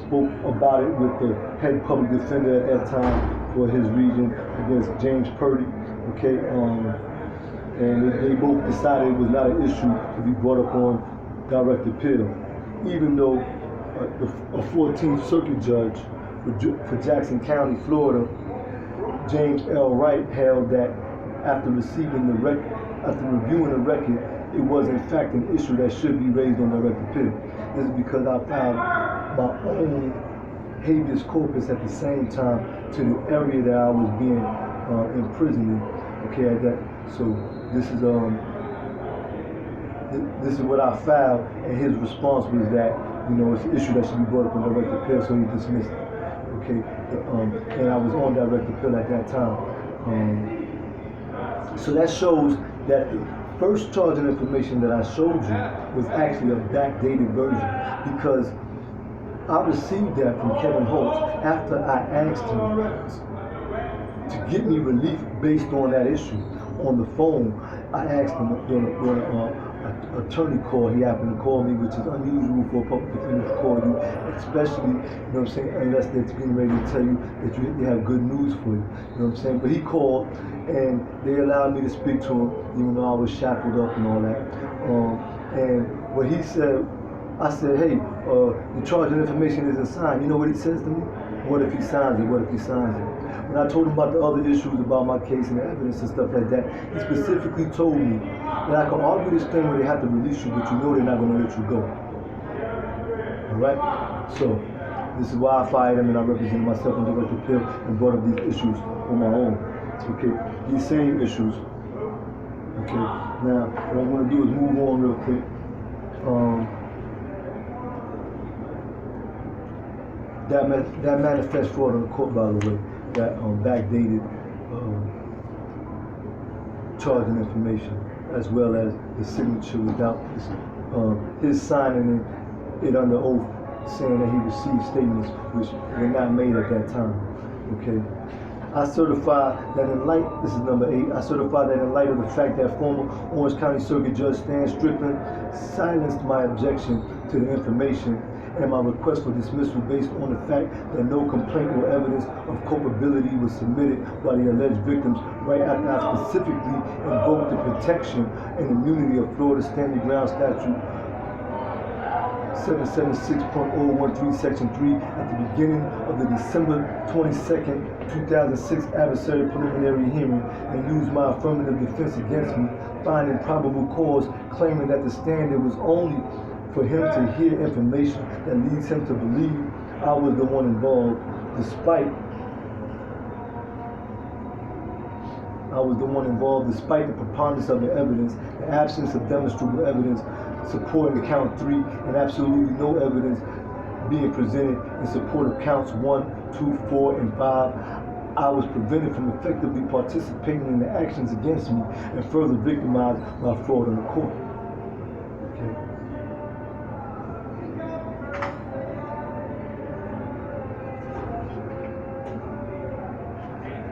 spoke about it with the head public defender at that time for his region against James Purdy. Okay. And they both decided it was not an issue to be brought up on direct appeal, even though a 14th Circuit judge for Jackson County, Florida, James L. Wright, held that after reviewing the record, it was in fact an issue that should be raised on direct appeal. This is because I filed my own habeas corpus at the same time to the area that I was being imprisoned in. Okay, at that. So this is what I filed, and his response was that, you know, it's an issue that should be brought up on direct appeal, so he dismissed it. Okay, and I was on direct appeal at that time. So that shows that the first charging information that I showed you was actually a backdated version, because I received that from Kevin Holtz after I asked him to get me relief based on that issue. On the phone, I asked him during an attorney call. He happened to call me, which is unusual for a public defender to call you, especially, you know what I'm saying, unless they're getting ready to tell you that they have good news for you. You know what I'm saying? But he called, and they allowed me to speak to him, even though I was shackled up and all that. And what he said, I said, hey, the charging information isn't signed. You know what he says to me? What if he signs it? What if he signs it? When I told him about the other issues about my case and the evidence and stuff like that, he specifically told me that I could argue this thing where they have to release you, but you know they're not going to let you go. Alright? So, this is why I fired him, and I represented myself in direct appeal and brought up these issues on my own. Okay? These same issues. Okay? Now, what I'm going to do is move on real quick. That manifest fraud in the court, by the way, that backdated charging information, as well as the signature without his signing it under oath, saying that he received statements which were not made at that time. Okay. I certify that in light, this is number 8, I certify that in light of the fact that former Orange County Circuit Judge Stan Strickland silenced my objection to the information and my request for dismissal based on the fact that no complaint or evidence of culpability was submitted by the alleged victims, right after I specifically invoked the protection and immunity of Florida Standing Ground Statute 776.013 Section 3 at the beginning of the December 22nd, 2006 adversary preliminary hearing, and used my affirmative defense against me, finding probable cause, claiming that the standard was only for him to hear information that leads him to believe I was the one involved, despite the preponderance of the evidence, the absence of demonstrable evidence supporting the count 3, and absolutely no evidence being presented in support of counts 1, 2, 4, and 5. I was prevented from effectively participating in the actions against me and further victimized by fraud in the court. Okay.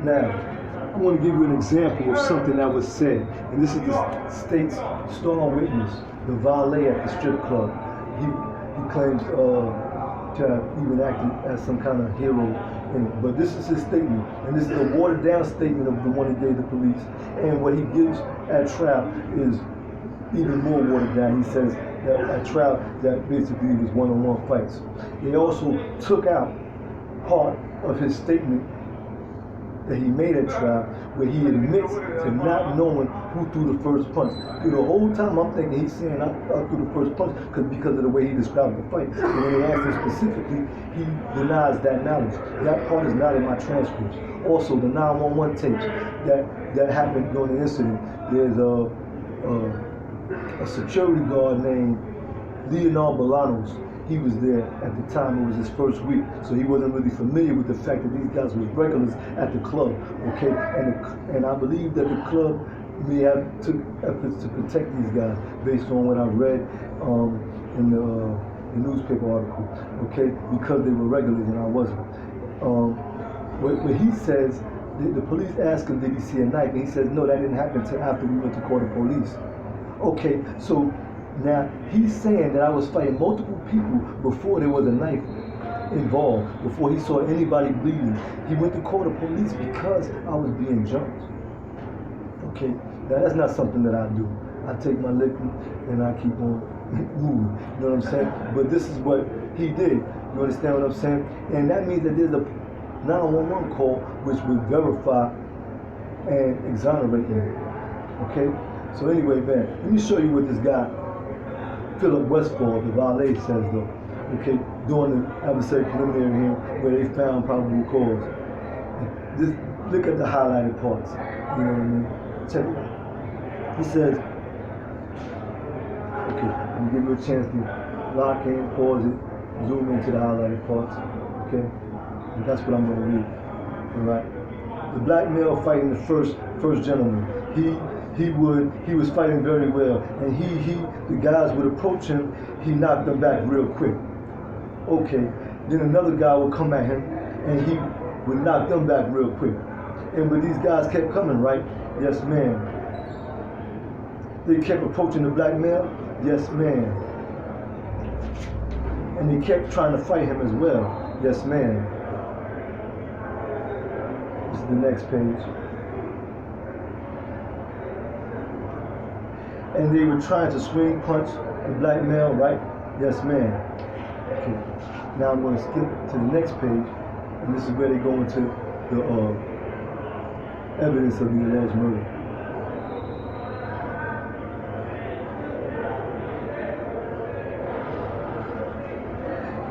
Now, I want to give you an example of something that was said, and this is the state's star witness, the valet at the strip club. He claims to have even acted as some kind of hero in it. But this is his statement, and this is a watered down statement of the one he gave the police. And what he gives at trial is even more watered down. He says a trial that basically was one-on-one fights. They also took out part of his statement that he made at trial, where he admits to not knowing who threw the first punch. Through the whole time, I'm thinking he's saying I threw the first punch because of the way he described the fight. But when they asked him specifically, he denies that knowledge. That part is not in my transcripts. Also, the 911 tapes that happened during the incident. There's a security guard named Leonard Bolanos. He was there at the time. It was his first week, so he wasn't really familiar with the fact that these guys were regulars at the club. Okay, and I believe that the club may have took efforts to protect these guys based on what I read in the newspaper article. Okay, because they were regulars and I wasn't. What he says, the police asked him, did he see a knife? And he says, no, that didn't happen until after we went to call the police. Okay, so now he's saying that I was fighting multiple people before there was a knife involved, before he saw anybody bleeding. He went to call the police because I was being jumped. Okay, now that's not something that I do. I take my liquor and I keep on moving. You know what I'm saying? But this is what he did. You understand what I'm saying? And that means that there's a 911 call which would verify and exonerate him. Okay? So anyway, man, let me show you what this guy, Philip Westfall, the valet, says though. Okay, during the adversary preliminary hearing where they found probable cause. Just look at the highlighted parts. You know what I mean? Check it out. He says, okay, let me give you a chance to lock in, pause it, zoom into the highlighted parts. Okay? And that's what I'm going to read. Alright? The black male fighting the first gentleman. He was fighting very well, and the guys would approach him, he knocked them back real quick. Okay, then another guy would come at him, and he would knock them back real quick. But these guys kept coming, right? Yes, ma'am. They kept approaching the black male? Yes, ma'am. And they kept trying to fight him as well? Yes, ma'am. This is the next page. And they were trying to swing punch the black male, right? Yes, ma'am. Okay. Now I'm going to skip to the next page, and this is where they go into the evidence of the alleged murder.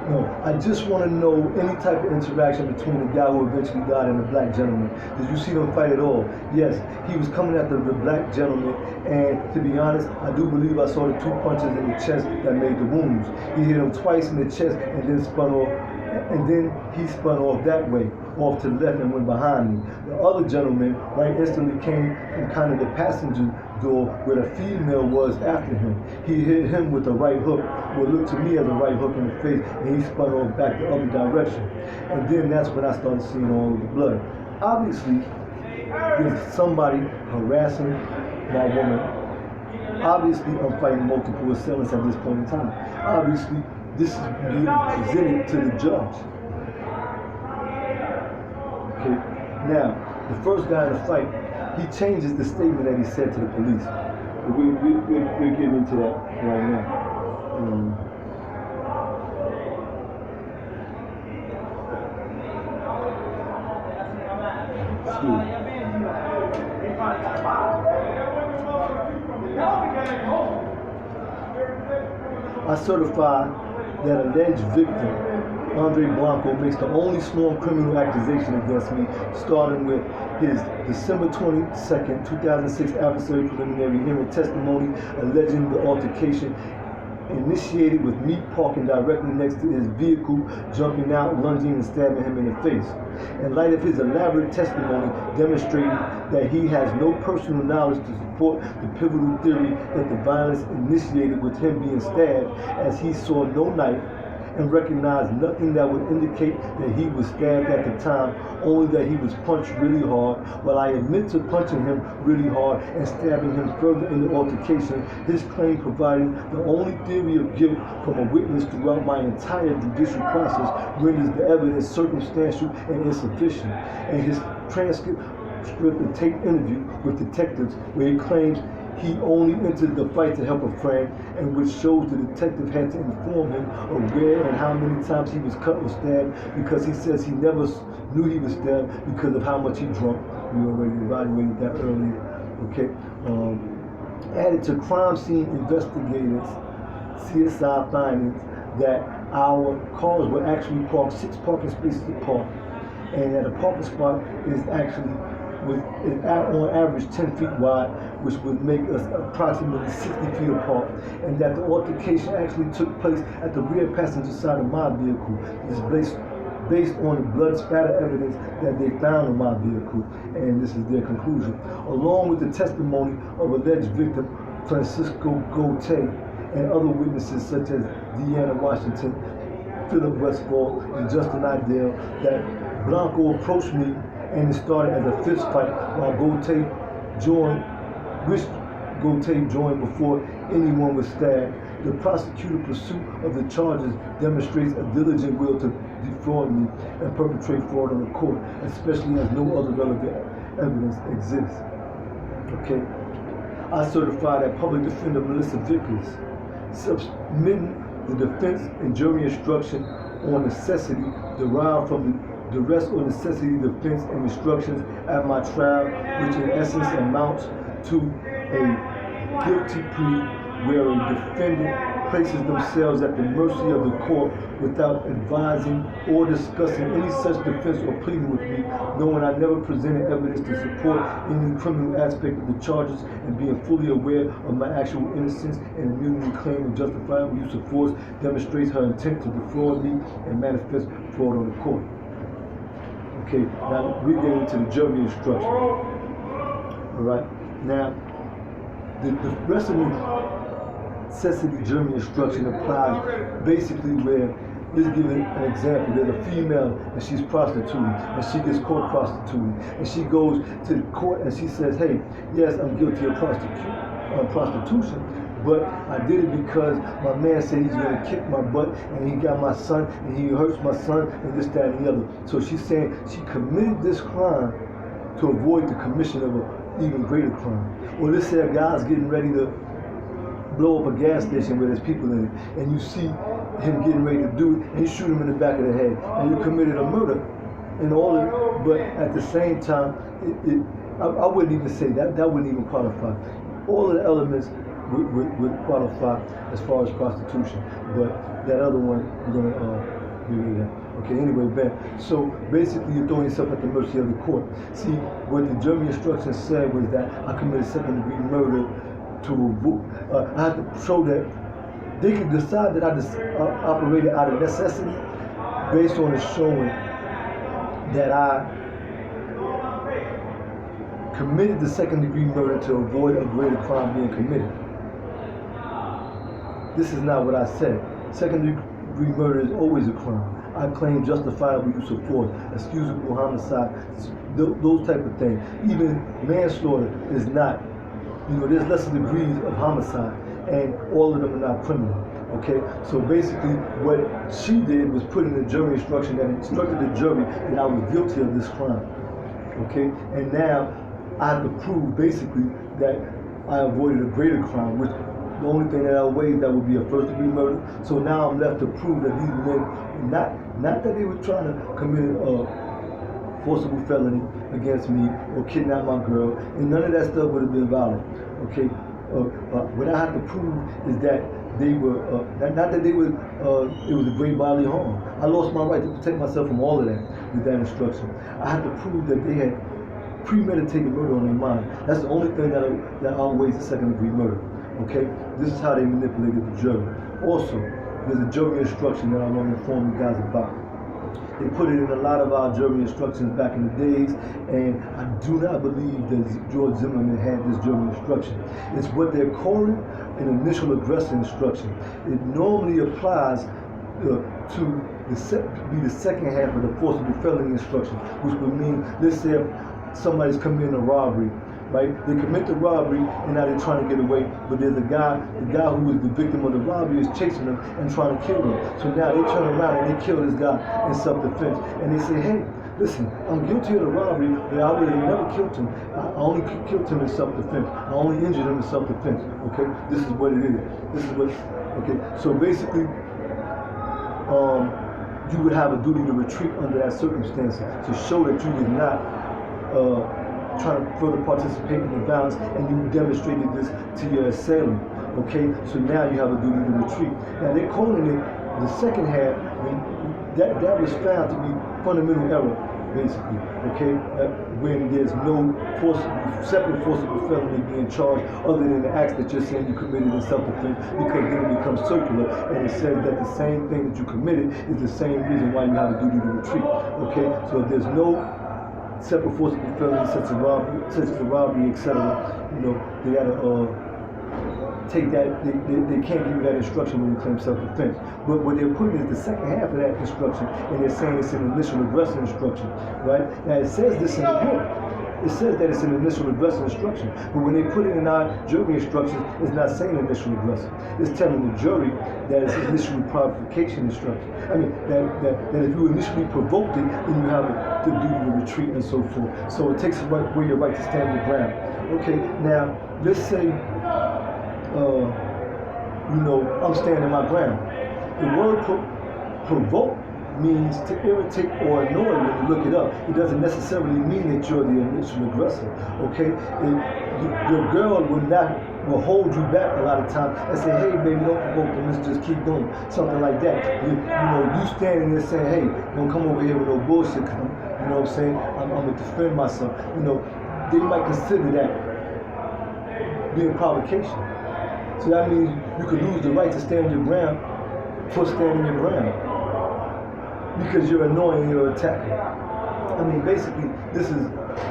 No, I just want to know any type of interaction between the guy who eventually died and the black gentleman. Did you see them fight at all? Yes, he was coming after the black gentleman, and to be honest, I do believe I saw the 2 punches in the chest that made the wounds. He hit him twice in the chest and then spun off, and then he spun off that way, off to the left and went behind me. The other gentleman, right, instantly came from kind of the passenger door where the female was after him. He hit him with a right hook, what looked to me as a right hook in the face, and he spun off back the other direction. And then that's when I started seeing all of the blood. Obviously, there's somebody harassing my woman. Obviously, I'm fighting multiple assailants at this point in time. Obviously, this is being presented to the judge. Okay, now, the first guy in the fight, he changes the statement that he said to the police. We'll get into that right now. I certify that alleged victim Andre Blanco makes the only sworn criminal accusation against me, starting with his December 22nd, 2006 adversary preliminary hearing testimony alleging the altercation initiated with me parking directly next to his vehicle, jumping out, lunging, and stabbing him in the face. In light of his elaborate testimony demonstrating that he has no personal knowledge to support the pivotal theory that the violence initiated with him being stabbed, as he saw no knife and recognized nothing that would indicate that he was stabbed at the time, only that he was punched really hard. While I admit to punching him really hard and stabbing him further in the altercation, his claim providing the only theory of guilt from a witness throughout my entire judicial process renders the evidence circumstantial and insufficient. And his transcript the tape interview with detectives where he claims He only entered the fight to help a friend, and which shows the detective had to inform him of where and how many times he was cut or stabbed, because he says he never knew he was stabbed because of how much he drunk. We already evaluated that earlier. Okay. Added to crime scene investigators, CSI findings that our cars were actually parked 6 parking spaces apart, and that a parking spot is actually on average 10 feet wide, which would make us approximately 60 feet apart, and that the altercation actually took place at the rear passenger side of my vehicle. This is based on the blood spatter evidence that they found on my vehicle, and this is their conclusion, along with the testimony of alleged victim Francisco Gote and other witnesses such as Deanna Washington, Philip Westfall, and Justin Idell, that Blanco approached me and it started as a fist fight while Gote joined before anyone was stabbed. The prosecutor's pursuit of the charges demonstrates a diligent will to defraud me and perpetrate fraud on the court, especially as no other relevant evidence exists. Okay. I certify that Public Defender Melissa Vickers submitting the defense and jury instruction on necessity derived from the duress or necessity defense and instructions at my trial, which in essence amounts to a guilty plea where a defendant places themselves at the mercy of the court without advising or discussing any such defense or pleading with me, knowing I never presented evidence to support any criminal aspect of the charges, and being fully aware of my actual innocence and immunity claim of justifiable use of force demonstrates her intent to defraud me and manifest fraud on the court. Okay, now we get into the jury instruction. Alright, now the rest of the necessity jury instruction applies basically where, let's give an example. There's a female and she's prostituting and she gets caught prostituting, and she goes to the court and she says, hey, yes, I'm guilty of prostitution, but I did it because my man said he's going to kick my butt and he got my son and he hurts my son and this, that, and the other. So she's saying she committed this crime to avoid the commission of an even greater crime. Or let's say a guy's getting ready to blow up a gas station where there's people in it, and you see him getting ready to do it, and you shoot him in the back of the head, and you committed a murder, and all of it. But at the same time, I wouldn't even say that. That wouldn't even qualify. All of the elements would qualify as far as prostitution, but that other one we're gonna get rid of that. Okay, anyway, Ben. So basically, you're throwing yourself at the mercy of the court. See, what the jury instruction said was that I committed second-degree murder to avoid. I had to show that they could decide that I operated out of necessity based on it showing that I committed the second-degree murder to avoid a greater crime being committed. This is not what I said. Second-degree murder is always a crime. I claim justifiable use of force, excusable homicide, those type of things. Even manslaughter is not. You know, there's lesser degrees of homicide, and all of them are not criminal. Okay, so basically, what she did was put in the jury instruction that instructed the jury that I was guilty of this crime. Okay, and now I have to prove basically that I avoided a greater crime, which the only thing that outweighs that would be a first-degree murder. So now I'm left to prove that these men, not that they were trying to commit a forcible felony against me or kidnap my girl, and none of that stuff would have been valid. Okay, what I have to prove is that they were not that they were. It was a great bodily harm. I lost my right to protect myself from all of that with that instruction. I had to prove that they had premeditated murder on their mind. That's the only thing that outweighs the second-degree murder. Okay, this is how they manipulated the jury. Also, there's a jury instruction that I want to inform you guys about. They put it in a lot of our jury instructions back in the days, and I do not believe that George Zimmerman had this jury instruction. It's what they're calling an initial aggressor instruction. It normally applies to be the second half of the forcible felony instruction, which would mean, let's say if somebody's committing a robbery, right? They commit the robbery and now they're trying to get away, but there's the guy who was the victim of the robbery is chasing them and trying to kill them. So now they turn around and they kill this guy in self-defense, and they say, hey, listen, I'm guilty of the robbery, but I would have never killed him. I only killed him in self-defense. I only injured him in self-defense. Okay, this is what it is. This is what. Okay, so basically, you would have a duty to retreat under that circumstance to show that you did not trying to further participate in the violence, and you demonstrated this to your assailant. Okay, so now you have a duty to retreat. Now they're calling it the second half. That was found to be fundamental error, basically. Okay, when there's no separate forcible felony being charged other than the acts that you're saying you committed in self-defense, because then it becomes circular, and it says that the same thing that you committed is the same reason why you have a duty to retreat. Okay, so if there's no separate forcible felony such as a robbery, etc., they gotta take that. They can't give you that instruction when you claim self-defense. But what they're putting is the second half of that instruction, and they're saying it's an initial aggressor instruction, right? Now it says this in the book. It says that it's an initial aggressor instruction, but when they put it in our jury instructions, it's not saying initial aggressor. It's telling the jury that it's initial provocation instruction. I mean, that if you initially provoked it, then you have the duty to retreat and so forth. So it takes away your right to stand your ground. Okay, now let's say, I'm standing my ground. The word provoke means to irritate or annoy. When you look it up, it doesn't necessarily mean that you're the initial aggressor. Okay, your girl will hold you back a lot of times and say, "Hey, baby, don't provoke them. Let's just keep going." Something like that. You standing there saying, "Hey, don't come over here with no bullshit." You know what I'm saying? I'm gonna defend myself. They might consider that being provocation. So that means you could lose the right to stand your ground for standing your ground, because you're annoying, you're attacking. I mean, basically, this is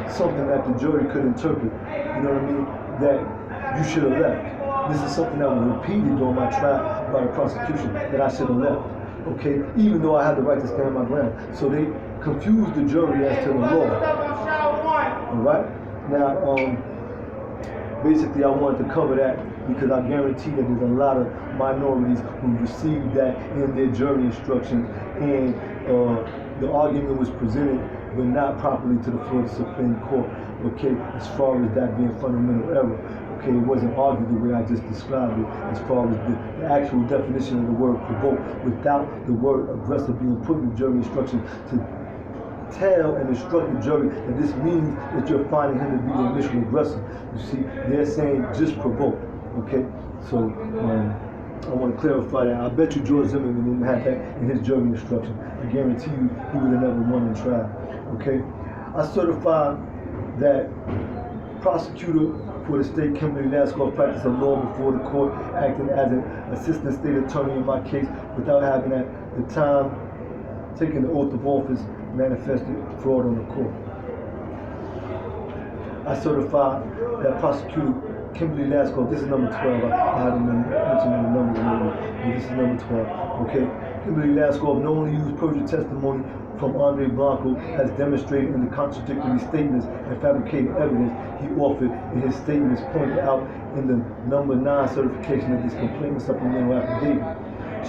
something that the jury could interpret, you know what I mean, that you should have left. This is something that was repeated during my trial by the prosecution, that I should have left, okay, even though I had the right to stand my ground. So they confused the jury as to the law. All right? Now, basically, I wanted to cover that because I guarantee that there's a lot of minorities who received that in their jury instructions, and the argument was presented but not properly to the Florida Supreme Court, okay, as far as that being fundamental error. Okay, it wasn't argued the way I just described it, as far as the actual definition of the word provoke, without the word aggressive being put in the jury instruction to tell and instruct the jury that this means that you're finding him to be the initial aggressor. You see, they're saying just provoke. Okay, so I want to clarify that. I bet you George Zimmerman didn't have that in his jury instruction. I guarantee you he would have never won in trial. Okay, I certify that prosecutor for the state, Kimberly Lascoff, practiced a law before the court, acting as an assistant state attorney in my case without having at the time taken the oath of office, manifested fraud on the court. I certify that prosecutor Kimberly Lascoff, this is number 12, I haven't been mentioning the numbers lately, but this is number 12, okay? Kimberly Lascoff knowingly used perjured testimony from Andre Blanco, as demonstrated in the contradictory statements and fabricated evidence he offered in his statements pointed out in the number 9 certification of this complaint and supplemental affidavit.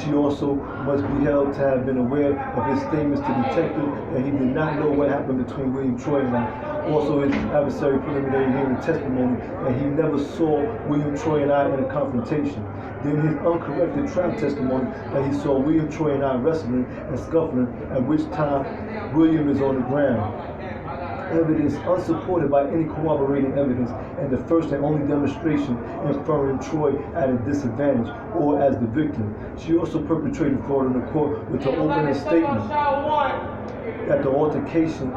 She also must be held to have been aware of his statements to detective that he did not know what happened between William Troy and I. Also, his adversary preliminary hearing testimony that he never saw William Troy and I in a confrontation. Then his uncorrected trial testimony that he saw William Troy and I wrestling and scuffling, at which time William is on the ground. Evidence unsupported by any corroborating evidence, and the first and only demonstration inferring Troy at a disadvantage or as the victim. She also perpetrated fraud in the court with the opening statement that the altercation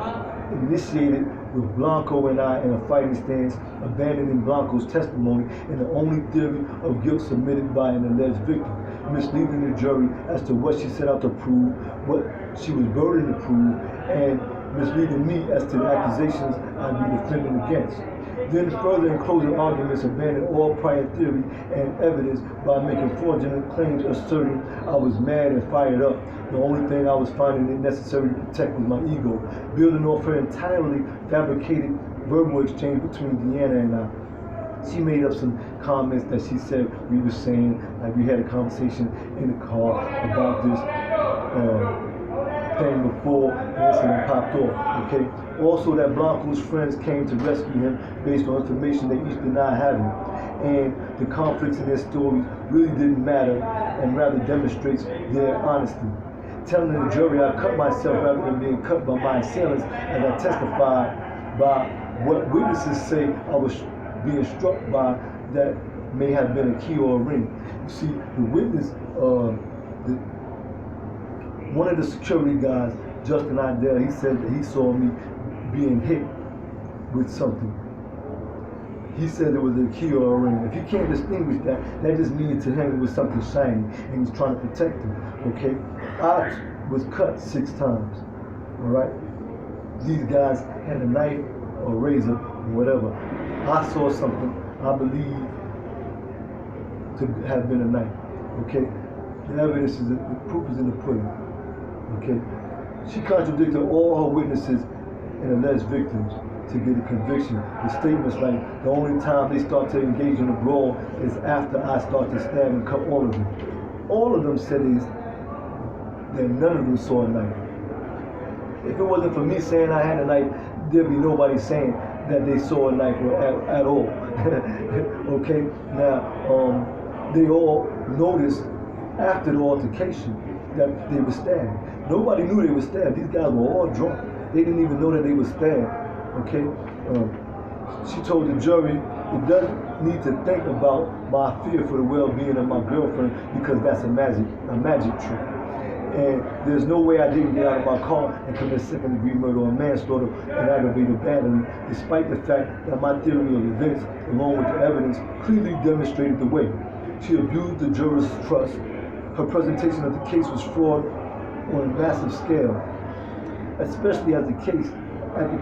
initiated with Blanco and I in a fighting stance, abandoning Blanco's testimony and the only theory of guilt submitted by an alleged victim, misleading the jury as to what she set out to prove, what she was burdened to prove, and misleading me as to the accusations I'd be defending against. Then further in closing arguments abandoned all prior theory and evidence by making fraudulent claims asserting I was mad and fired up. The only thing I was finding it necessary to protect was my ego, building off her entirely fabricated verbal exchange between Deanna and I. She made up some comments that she said we were saying, like we had a conversation in the car about this thing before the incident popped off. Okay. Also, that Blanco's friends came to rescue him based on information they each denied having, and the conflicts in their stories really didn't matter, and rather demonstrates their honesty. Telling the jury I cut myself rather than being cut by my assailants, as I testified by what witnesses say I was being struck by that may have been a key or a ring. You see, the witness, one of the security guys, Justin Idell, he said that he saw me being hit with something. He said it was a key or a ring. If you can't distinguish that, that just means to him it was something shiny and he's trying to protect him. Okay? I was cut 6 times. Alright? These guys had a knife or razor or whatever. I saw something I believe to have been a knife. Okay? The evidence is, the proof is in the pudding. Okay? She contradicted all her witnesses and alleged victims to get a conviction. The statements like the only time they start to engage in a brawl is after I start to stab and cut all of them. All of them said that none of them saw a knife. If it wasn't for me saying I had a knife, there'd be nobody saying that they saw a knife at all. Okay? Now, they all noticed after the altercation that they were stabbed. Nobody knew they were stabbed. These guys were all drunk. They didn't even know that they were stabbed. Okay? She told the jury it doesn't need to think about my fear for the well-being of my girlfriend because that's a magic trick. And there's no way I didn't get out of my car and commit second-degree murder or manslaughter and aggravated battery, despite the fact that my theory of events, along with the evidence, clearly demonstrated the way. She abused the jurors' trust. Her presentation of the case was fraud on a massive scale, especially at the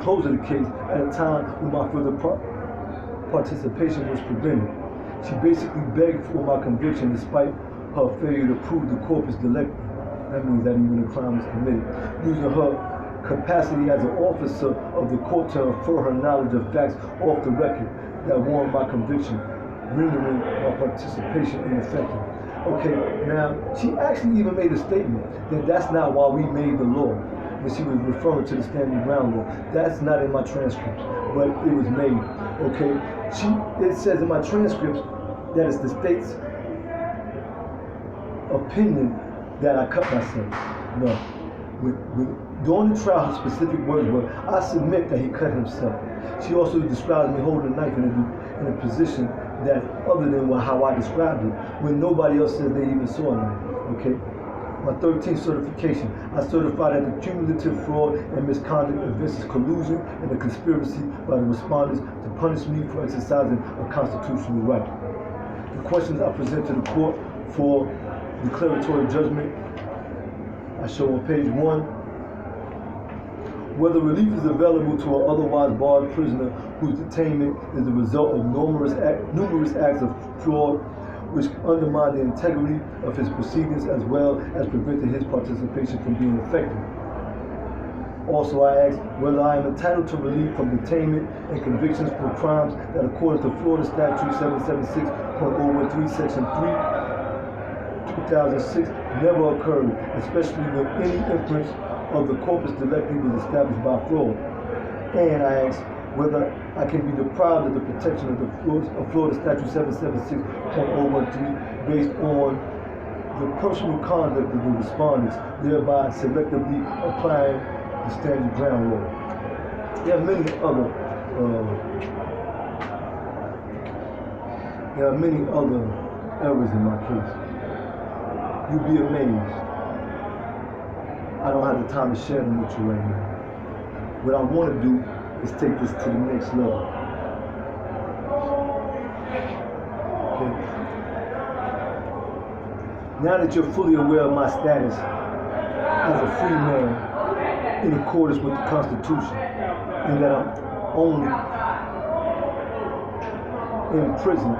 close of the case, at a time when my further participation was prevented. She basically begged for my conviction despite her failure to prove the corpus delicti. That means that even a crime was committed. Using her capacity as an officer of the court to infer her knowledge of facts off the record that warrant my conviction, rendering my participation ineffective. Okay, now, she actually even made a statement that that's not why we made the law. When she was referring to the standing ground law. That's not in my transcripts, but it was made. Okay, it says in my transcripts that it's the state's opinion that I cut myself. No. During the trial, her specific words were, I submit that he cut himself. She also describes me holding a knife in a position that other than how I described it, when nobody else said they even saw a knife. Okay? My 13th certification, I certify that the cumulative fraud and misconduct evinces collusion and a conspiracy by the respondents to punish me for exercising a constitutional right. The questions I present to the court for declaratory judgment, I show on page 1. Whether relief is available to an otherwise barred prisoner whose detainment is the result of numerous acts of fraud which undermine the integrity of his proceedings as well as prevented his participation from being effective. Also, I ask whether I am entitled to relief from detainment and convictions for crimes that, according to Florida Statute 776.013, Section 3, 2006, never occurred, especially when any inference of the corpus delicti was established by fraud. And I ask whether I can be deprived of the protection of the Florida Statute 776.013 based on the personal conduct of the respondents, thereby selectively applying the standing ground law. There are many other errors in my case. You'll be amazed. I don't have the time to share them with you right now. What I want to do is take this to the next level. Okay. Now that you're fully aware of my status as a free man in accordance with the Constitution, and that I'm only in prison